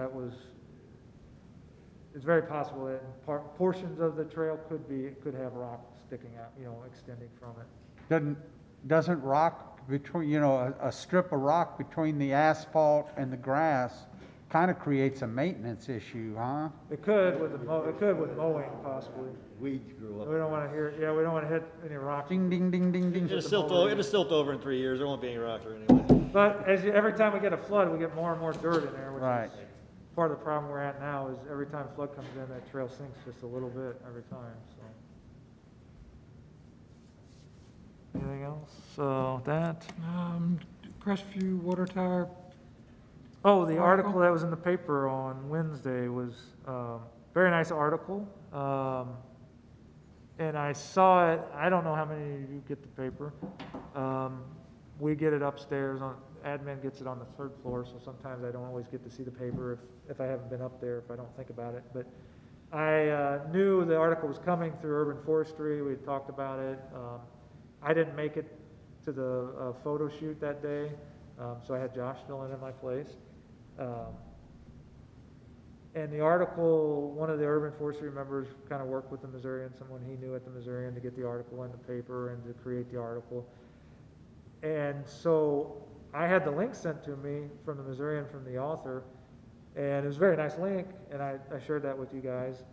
it's very possible that portions of the trail could have rock sticking out, extending from it. Doesn't rock between, a strip of rock between the asphalt and the grass kind of creates a maintenance issue, huh? It could with mowing possibly. Weeds grew up. We don't want to we don't want to hit any rock. Ding, ding, ding, ding, ding. It'll silt over in 3 years. There won't be any rock there anyway. But every time we get a flood, we get more and more dirt in there, which Right. is part of the problem we're at now, is every time flood comes in, that trail sinks just a little bit every time, so. Anything else? So that, Crestview Water Tower, oh, the Article? article that was in the paper on Wednesday was, very nice article. And I saw it, I don't know how many of you get the paper. We get it upstairs, admin gets it on the third floor, so sometimes I don't always get to see the paper if I haven't been up there, if I don't think about it. But I knew the article was coming through urban forestry, we had talked about it. I didn't make it to the photo shoot that day, so I had Josh fill in my place. And the article, one of the urban forestry members kind of worked with the Missourian, someone he knew at the Missourian, to get the article in the paper and to create the article. And so I had the link sent to me from the Missourian, from the author, and it was a very nice link, and I shared that with you guys.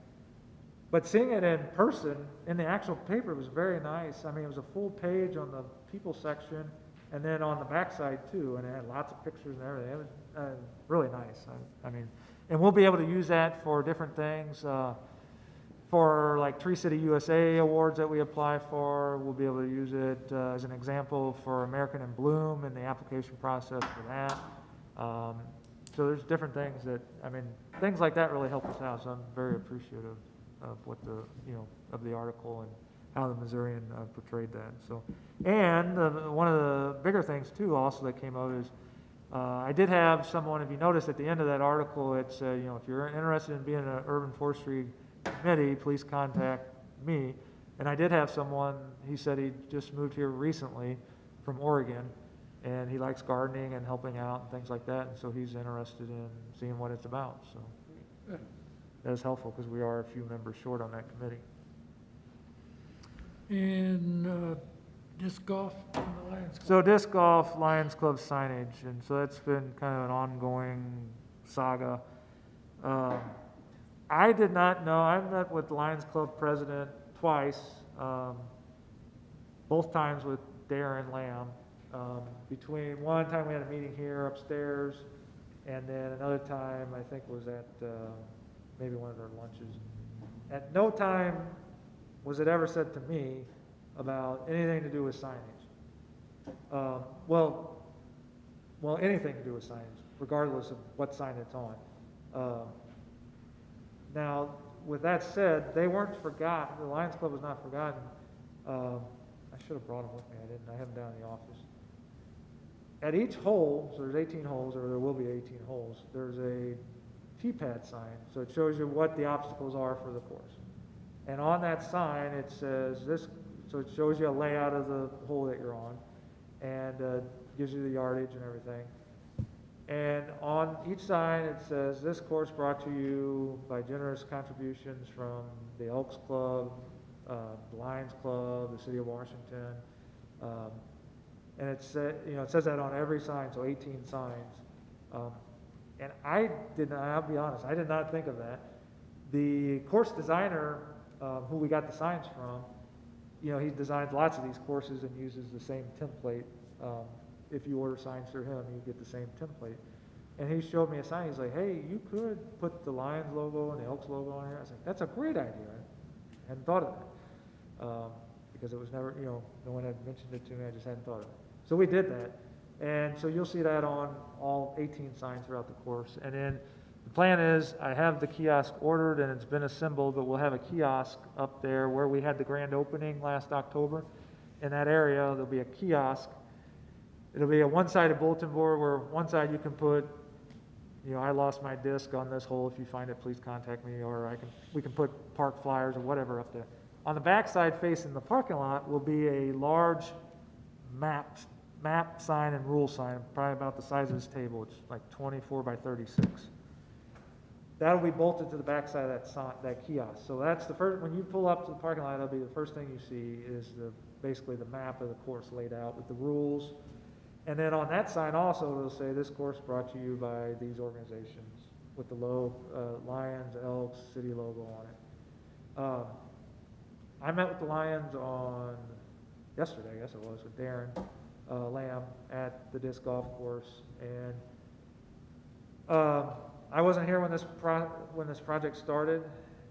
But seeing it in person, in the actual paper, was very nice. I mean, it was a full page on the people section, and then on the backside too, and it had lots of pictures and everything. It was really nice. I mean, and we'll be able to use that for different things. For like Tree City USA awards that we apply for, we'll be able to use it as an example for American in Bloom and the application process for that. So there's different things things like that really help us out. So I'm very appreciative of what of the article and how the Missourian portrayed that. So, and one of the bigger things too, also that came out is I did have someone. If you notice at the end of that article, it said, if you're interested in being an urban forestry committee, please contact me. And I did have someone. He said he just moved here recently from Oregon, And he likes gardening and helping out and things like that, and so he's interested in seeing what it's about, so. Good. That is helpful, because we are a few members short on that committee. And disc golf and the Lions Club. So disc golf, Lions Club signage, and so that's been kind of an ongoing saga. I did not know, I met with the Lions Club president twice, both times with Darren Lamb. Between one time we had a meeting here upstairs, and then another time I think was at maybe one of their lunches. At no time was it ever said to me about anything to do with signage. Well, anything to do with signage, regardless of what sign it's on. Now, with that said, they weren't forgotten. The Lions Club was not forgotten. I should have brought them with me. I didn't. I have them down in the office. At each hole, so there's 18 holes, or there will be 18 holes, there's a T-pad sign. So it shows you what the obstacles are for the course. And on that sign, it says this, so it shows you a layout of the hole that you're on, and gives you the yardage and everything. And on each sign, it says, this course brought to you by generous contributions from the Elks Club, the Lions Club, the City of Washington. And it says that on every sign, so 18 signs. And I'll be honest, I did not think of that. The course designer, who we got the signs from, he designs lots of these courses and uses the same template. If you order signs through him, you get the same template. And he showed me a sign. He's like, hey, you could put the Lions logo and the Elks logo on here. I was like, that's a great idea. I hadn't thought of that. Because it was never, no one had mentioned it to me. I just hadn't thought of it. So we did that. And so you'll see that on all 18 signs throughout the course. And then the plan is, I have the kiosk ordered and it's been assembled, but we'll have a kiosk up there where we had the grand opening last October. In that area, there'll be a kiosk. It'll be a one-sided bulletin board where one side you can put, I lost my disc on this hole. If you find it, please contact me, or we can put park flyers or whatever up there. On the back side facing the parking lot will be a large map sign and rule sign, probably about the size of this table. It's like 24 by 36. That'll be bolted to the back side of that kiosk. So that's the first, when you pull up to the parking lot, that'll be the first thing you see is basically the map of the course laid out with the rules. And then on that sign also, it'll say, this course brought to you by these organizations, with the Lions, Elks, City logo on it. I met with the Lions on yesterday, I guess it was, with Darren Lamb at the disc golf course. And I wasn't here when this project started,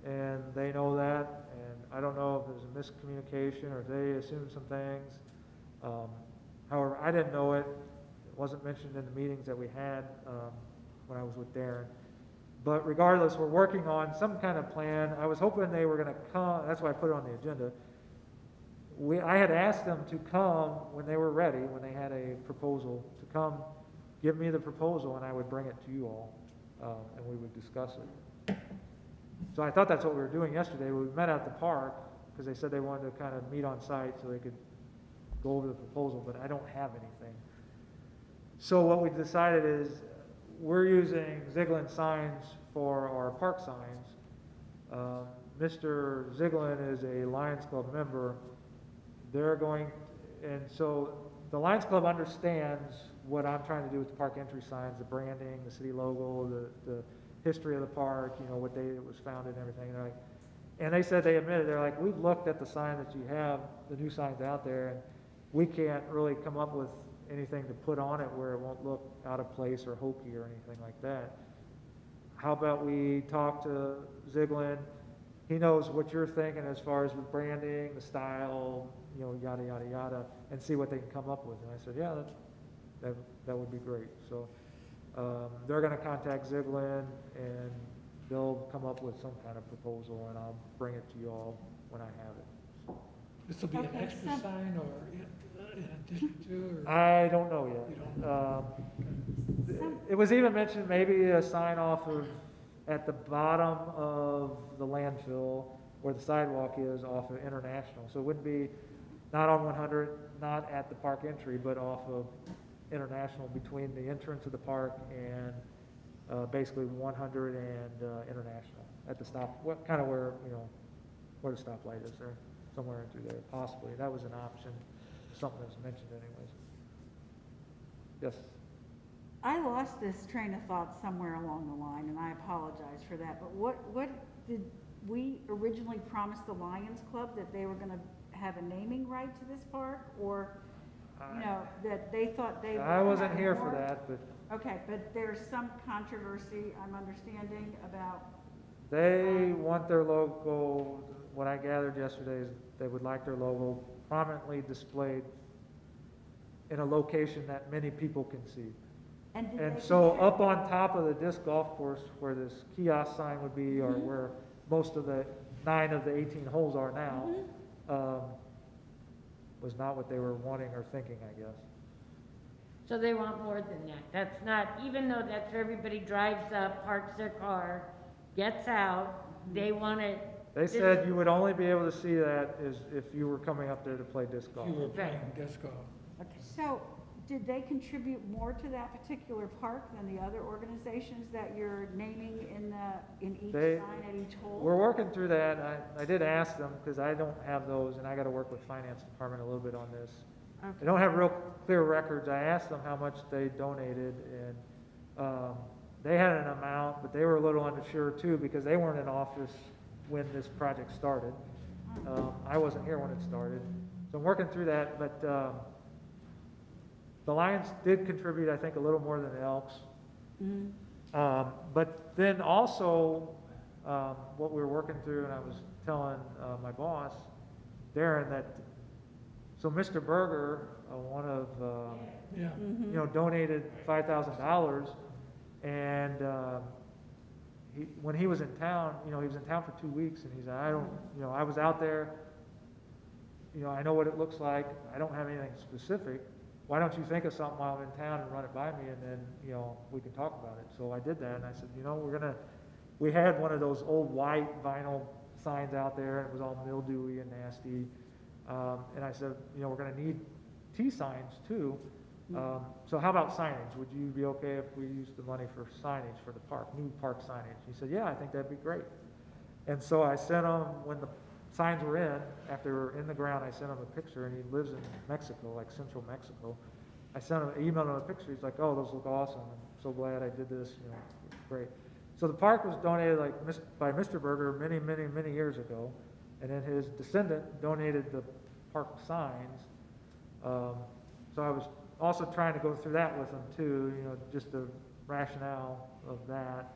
and they know that. And I don't know if there's a miscommunication or if they assumed some things. However, I didn't know it. It wasn't mentioned in the meetings that we had when I was with Darren. But regardless, we're working on some kind of plan. I was hoping they were going to come. That's why I put it on the agenda. I had asked them to come when they were ready, when they had a proposal, to come give me the proposal, and I would bring it to you all, and we would discuss it. So I thought that's what we were doing yesterday. We met at the park because they said they wanted to kind of meet on site so they could go over the proposal, but I don't have anything. So what we decided is we're using Ziglan signs for our park signs. Mr. Ziglan is a Lions Club member. They're going, and so the Lions Club understands what I'm trying to do with the park entry signs, the branding, the city logo, the history of the park, what day it was founded and everything. And they said, they admitted, they're like, we've looked at the sign that you have, the new signs out there, and we can't really come up with anything to put on it where it won't look out of place or hokey or anything like that. How about we talk to Ziglan? He knows what you're thinking as far as with branding, the style, yada, yada, yada, and see what they can come up with. And I said, yeah, that would be great. So they're going to contact Ziglan, and they'll come up with some kind of proposal, and I'll bring it to you all when I have it. This will be an Okay, extra so- sign or in addition to, or? I don't know You yet. don't know. It was even mentioned maybe a sign off at the bottom of the landfill where the sidewalk is off of International. So it wouldn't be not on 100, not at the park entry, but off of International between the entrance of the park and basically 100 and International at the stop, kind of where, where the stoplight is there, somewhere in through there, possibly. That was an option, something that was mentioned anyways. Yes? I lost this train of thought somewhere along the line, and I apologize for that, but what did we originally promise the Lions Club, that they were gonna have a naming right to this park, or, that they thought they were I gonna wasn't have here for more? that, but Okay, but there's some controversy, I'm understanding, about, they want their logo, what I gathered yesterday is they would like their logo prominently displayed in a location that many people can see. and did And they so contribute- up on top of the disc golf course where this kiosk sign would be, or where most of the 9 of the 18 holes are now, was not what they were wanting or thinking, I guess. So they want more than that. That's not, even though that's where everybody drives up, parks their car, gets out, they want it. They said you would only be able to see that if you were coming up there to play disc golf. You were playing disc golf. So, did they contribute more to that particular park than the other organizations that you're naming in each They- sign at each hole? We're working through that. I did ask them, because I don't have those, and I gotta work with finance department a little bit on this. Okay. They don't have real clear records. I asked them how much they donated, and they had an amount, but they were a little unsure too, because they weren't in office when this project started. I wasn't here when it started, so I'm working through that, but the Lions did contribute, I think, a little more than the Elks. But then also, what we were working through, and I was telling my boss, Darren, that, so Mr. Berger, one of, Yeah. donated $5,000, and when he was in town, he was in town for 2 weeks, and he said, I was out there, I know what it looks like, I don't have anything specific, why don't you think of something while I'm in town and run it by me, and then, we can talk about it. So I did that, and I said, we had one of those old white vinyl signs out there, and it was all mildewy and nasty, and I said, we're gonna need T signs too, so how about signage? Would you be okay if we used the money for signage for the park, new park signage? He said, yeah, I think that'd be great. And so I sent him, when the signs were in, after they were in the ground, I sent him a picture, and he lives in Mexico, like central Mexico. I emailed him a picture, he's like, oh, those look awesome, I'm so glad I did this, great. So the park was donated by Mr. Berger many, many, many years ago, and then his descendant donated the park signs. So I was also trying to go through that with him too, just the rationale of that.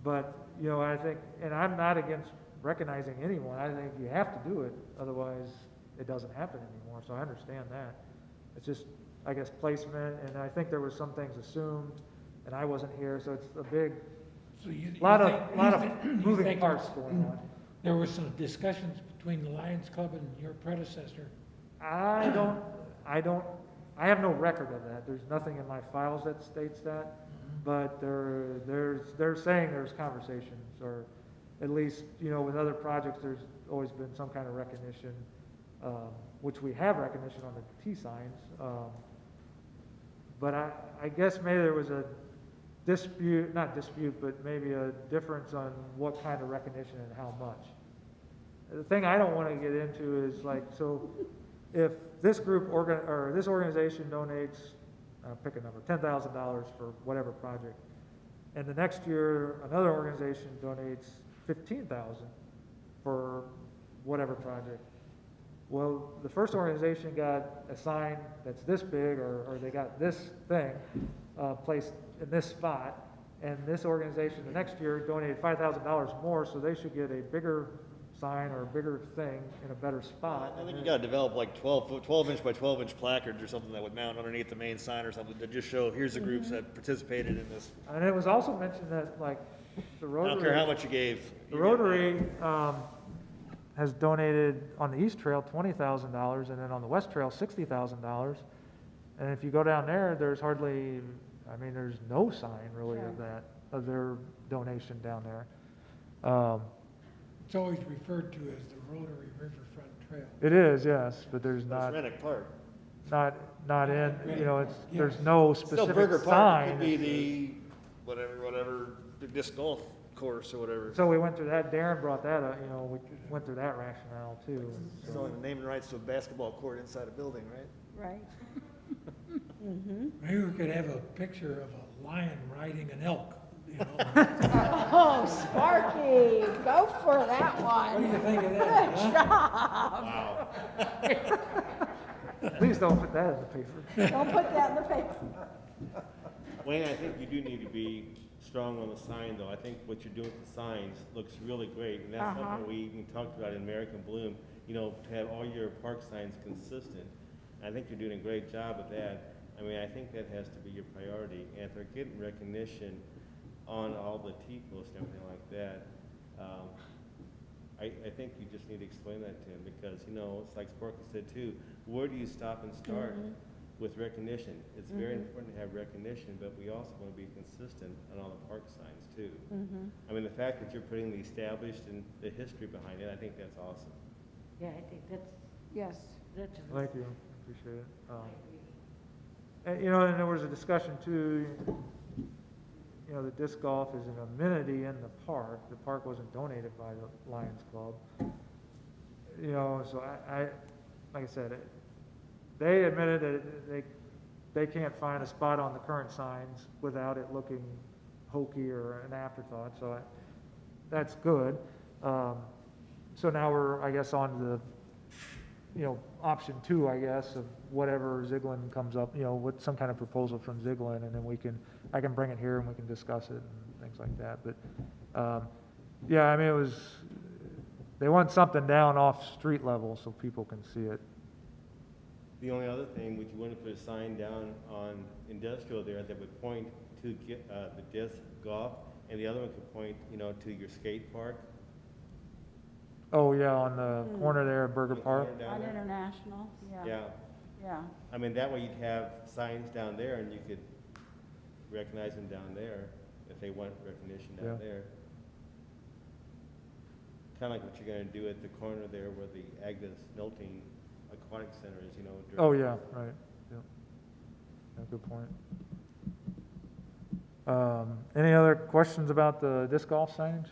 But, I think, and I'm not against recognizing anyone, I think you have to do it, otherwise it doesn't happen anymore, so I understand that. It's just, I guess, placement, and I think there was some things assumed, and I wasn't here, so it's a big, So you lot think- of you moving think parts going on. There were some discussions between the Lions Club and your predecessor. I have no record of that. There's nothing in my files that states that, but they're saying there's conversations, or at least, with other projects, there's always been some kind of recognition, which we have recognition on the T signs. But I guess maybe there was a not dispute, but maybe a difference on what kind of recognition and how much. The thing I don't want to get into is so if this group or this organization donates, pick a number, $10,000 for whatever project, and the next year another organization donates $15,000 for whatever project. Well, the first organization got a sign that's this big, or they got this thing placed in this spot, and this organization the next year donated $5,000 more, so they should get a bigger sign or a bigger thing in a better spot. I think you gotta develop like 12 inch by 12 inch placards or something that would mount underneath the main sign or something to just show, here's the groups that participated in this. And it was also mentioned that the I Rotary. don't care how much you gave. The Rotary has donated on the East Trail $20,000, and then on the West Trail $60,000. And if you go down there, there's there's no sign really of their donation down there. It's always referred to as the Rotary Riverfront Trail. It is, yes, but there's That's not. Rennick Park. not in, you know, it's, there's no Still Burger specific Park, it could sign. be the, whatever, the disc golf course or whatever. So we went through that, Darren brought that up, you know, we went through that rationale too. It's only the naming rights to a basketball court inside a building, right? Right. Maybe we could have a picture of a lion riding an elk, you know? Oh, Sparky, go for that What do one. you think of that, Good huh? job. Please don't put that in the paper. Don't put that in the paper. Wayne, I think you do need to be strong on the sign, though. I think what you're doing with the signs looks really great, and that's something we even talked about in American Bloom, you know, to have all your park signs consistent. I think you're doing a great job with that. I mean, I think that has to be your priority, and if they're getting recognition on all the T-posts and everything like that, I think you just need to explain that to him, because, you know, it's like Sparky said too, where do you stop and start with recognition? It's very important to have recognition, but we also want to be consistent on all the park signs too. I mean, the fact that you're putting the established and the history behind it, I think that's awesome. Yeah, I think Yes. that's a Thank you, appreciate it. And, you know, and there was a discussion too, you know, the disc golf is an amenity in the park. The park wasn't donated by the Lions Club. You know, so I like I said, they admitted that they can't find a spot on the current signs without it looking hokey or an afterthought, so that's good. So now we're, I guess, on to the, you know, option 2, I guess, of whatever Ziegler comes up, you know, with some kind of proposal from Ziegler, and then I can bring it here and we can discuss it and things like that. But, yeah, I mean, they want something down off street level so people can see it. The only other thing, would you want to put a sign down on Industrial there that would point to the disc golf, and the other one could point, you know, to your skate park? Oh, yeah, on the corner there at Burger On the Park. corner down On there? International, yeah. Yeah, Yeah. I I mean, that way you'd have signs down there and you could recognize them down there if they want recognition down Yeah. there. Kind of like what you're gonna do at the corner there where the Agnes Milting Aquatic Center is, you know. during- Oh, yeah, right, yep. Yeah, good point. Any other questions about the disc golf signage?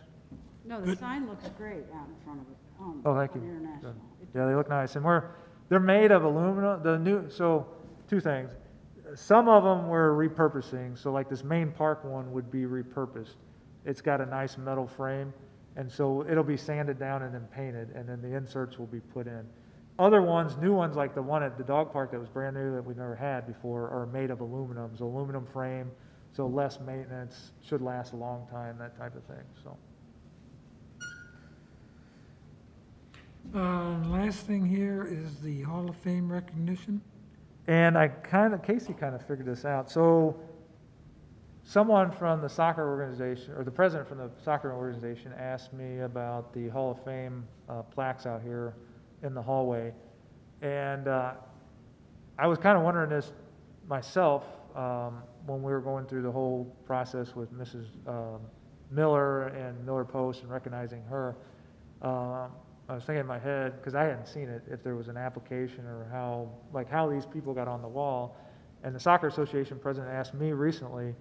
No, the sign looks great out in front of it, Oh, thank on you. International. Good. Yeah, they look nice, and they're made of aluminum, so, 2 things. Some of them we're repurposing, so like this main park one would be repurposed. It's got a nice metal frame, and so it'll be sanded down and then painted, and then the inserts will be put in. Other ones, new ones, like the one at the dog park that was brand new that we've never had before, are made of aluminum, so aluminum frame, so less maintenance, should last a long time, that type of thing, so. Last thing here is the Hall of Fame recognition. And Casey kind of figured this out. So someone from the soccer organization, or the president from the soccer organization, asked me about the Hall of Fame plaques out here in the hallway. And I was kind of wondering this myself when we were going through the whole process with Mrs. Miller and Miller Post and recognizing her. I was thinking in my head, because I hadn't seen it, if there was an application or how these people got on the wall. And the Soccer Association president asked me recently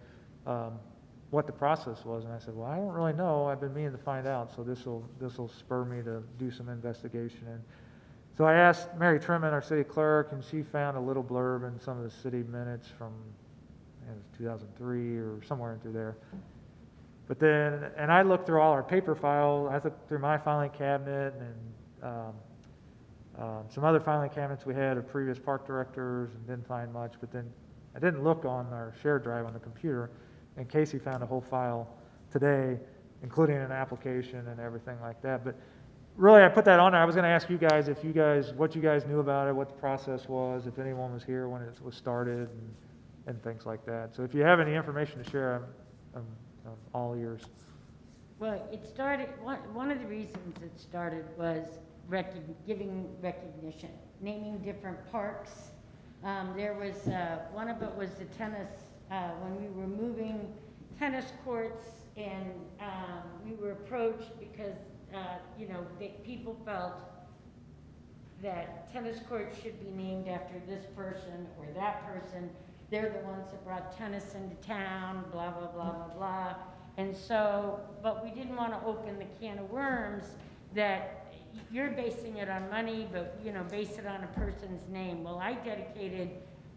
what the process was, and I said, well, I don't really know. I've been meaning to find out, so this will spur me to do some investigation. And so I asked Mary Trimman, our city clerk, and she found a little blurb in some of the city minutes from, I think it was 2003 or somewhere in through there. But then, and I looked through all our paper files, I looked through my filing cabinet and some other filing cabinets we had of previous park directors and didn't find much, but then I didn't look on our shared drive on the computer, and Casey found a whole file today, including an application and everything like that. But really, I put that on there. I was gonna ask you guys what you guys knew about it, what the process was, if anyone was here when it was started, and things like that. So if you have any information to share, I'm all ears. Well, it started, one of the reasons it started was giving recognition, naming different parks. There was, one of it was the tennis, when we were moving tennis courts, and we were approached because, people felt that tennis courts should be named after this person or that person. They're the ones that brought tennis into town, blah, blah, blah, blah, blah. And so, but we didn't want to open the can of worms that you're basing it on money, but, you know, base it on a person's name. Well, I dedicated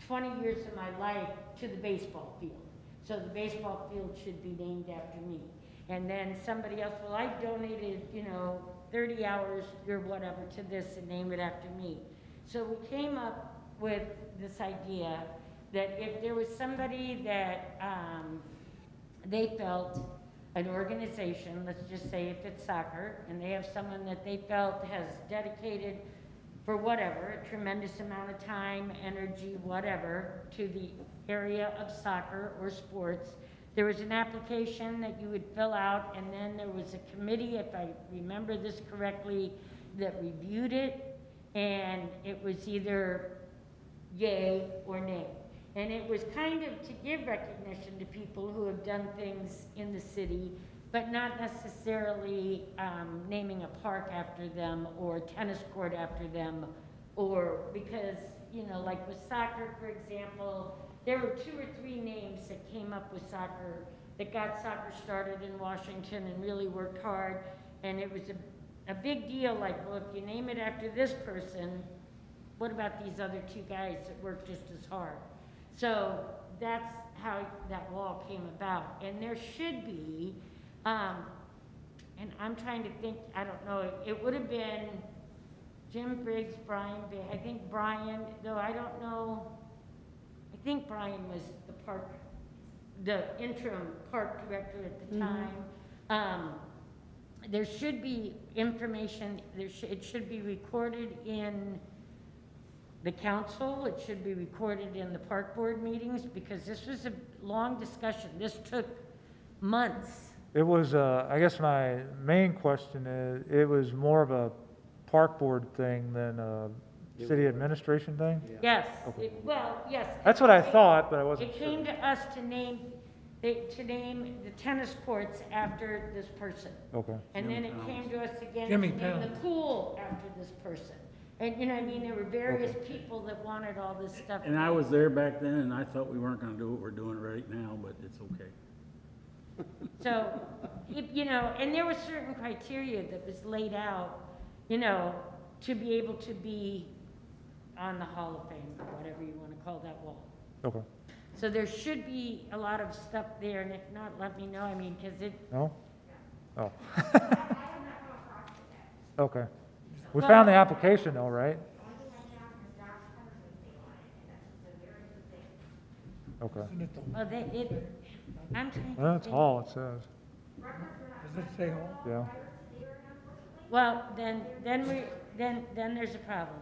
20 years of my life to the baseball field. So the baseball field should be named after me. And then somebody else, well, I donated, you know, 30 hours or whatever to this and name it after me. So we came up with this idea that if there was somebody that they felt, an organization, let's just say if it's soccer, and they have someone that they felt has dedicated for whatever, a tremendous amount of time, energy, whatever, to the area of soccer or sports, there was an application that you would fill out, and then there was a committee, if I remember this correctly, that reviewed it, and it was either yay or nay. And it was kind of to give recognition to people who have done things in the city, but not necessarily naming a park after them or a tennis court after them, or because, you know, like with soccer, for example, there were 2 or 3 names that came up with soccer, that got soccer started in Washington and really worked hard, and it was a big deal, like, well, if you name it after this person, what about these other 2 guys that worked just as hard? So that's how that wall came about. And there should be, and I'm trying to think, I don't know, it would have been Jim Briggs, Brian, I think Brian, though I don't know, I think Brian was the interim park director at the time. There should be information, it should be recorded in the council, it should be recorded in the park board meetings, because this was a long discussion. This took months. It was, I guess my main question is, it was more of a park board thing than a city administration thing? Yes, Okay. well, yes. That's what I thought, but I wasn't It sure. came to us to name the tennis courts after this person. Okay. And then it came to us again to Jimmy name the Pound. pool after this person. And, you know, I mean, there were various people that wanted all this stuff. And I was there back then, and I thought we weren't gonna do what we're doing right now, but it's okay. So, you know, and there was certain criteria that was laid out, you know, to be able to be on the Hall of Fame, or whatever you want to call that wall. Okay. So there should be a lot of stuff there, and if not, let me know, I mean, because it, No? Oh. Okay. We Well- found the application though, right? Okay. well, I'm trying to Well, that's think. all it says. Does it say home? Yeah. Well, then there's a problem.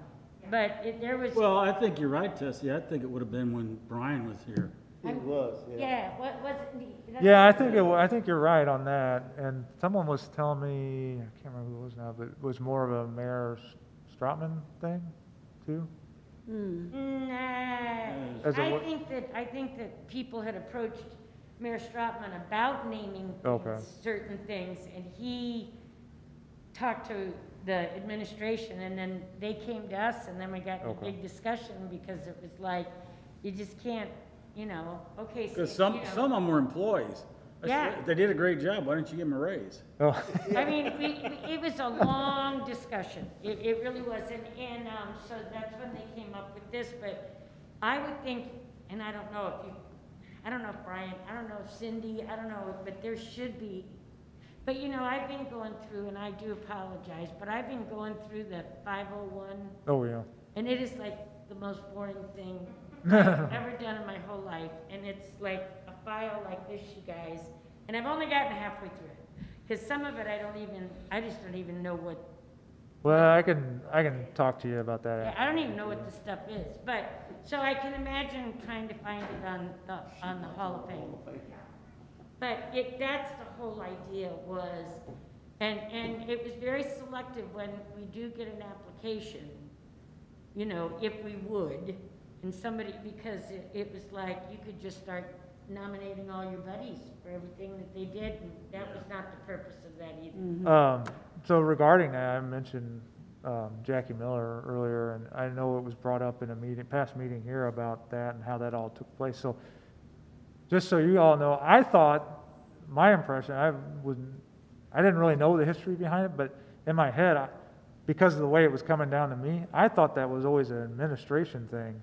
But there was, Well, I think you're right, Tessie. I think it would have been when Brian was here. It was, yeah. yeah, what was it? Yeah, I think you're right on that. And someone was telling me, I can't remember who it was now, but it was more of a Mayor Strotman thing too? Nah, As a I what? think that people had approached Mayor Stratman about naming Okay. certain things, and he talked to the administration, and then they came to us, and then we got in a Okay. big discussion, because it was like, you just can't, you know, okay, so, Because you some know. of them were employees. I said, Yeah. They did a great job. Why don't you give them a raise? Oh, I mean, it was a long discussion, it really was, and so that's when they came up with this, but I would think, and I don't know if Brian, I don't know if Cindy, I don't know, but there should be, but you know, I've been going through, and I do apologize, but I've been going through the 501, oh yeah. and it is like the most boring thing I've ever done in my whole life, and it's like a file like this, you guys, and I've only gotten halfway through it, because some of it I just don't even know what, Well, I can talk to you about that. I don't even know what the stuff is, but, so I can imagine trying to find it on the Hall of Fame. But that's the whole idea was, and it was very selective when we do get an application, you know, if we would, and somebody, because it was like, you could just start nominating all your buddies for everything that they did, and that was not the purpose of that either. So regarding that, I mentioned Jackie Miller earlier, and I know it was brought up in a past meeting here about that and how that all took place. So just so you all know, I thought, my impression, I didn't really know the history behind it, but in my head, because of the way it was coming down to me, I thought that was always an administration thing,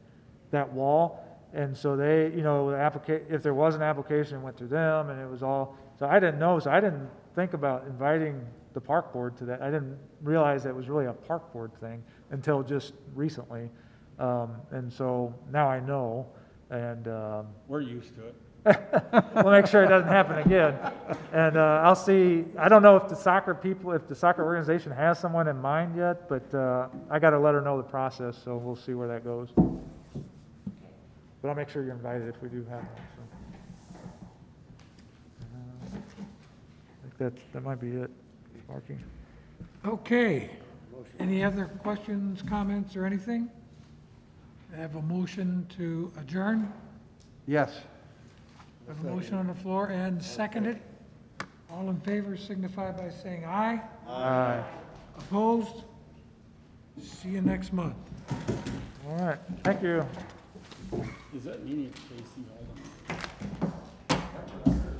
that wall. And so they, you know, if there was an application, it went through them, and it was all, so I didn't know, so I didn't think about inviting the park board to that. I didn't realize that it was really a park board thing until just recently. And so now I know, and We're used to it. we'll make sure it doesn't happen again. And I'll see, I don't know if the soccer organization has someone in mind yet, but I got to let her know the process, so we'll see where that goes. But I'll make sure you're invited if we do have one. So. I think that might be it, Sparky. Okay. Any other questions, comments, or anything? I have a motion to adjourn. Yes. I have a motion on the floor and seconded. All in favor signify by saying aye. Aye. Opposed? See you next month. All right, thank you. Is that meeting at Tracy Hall?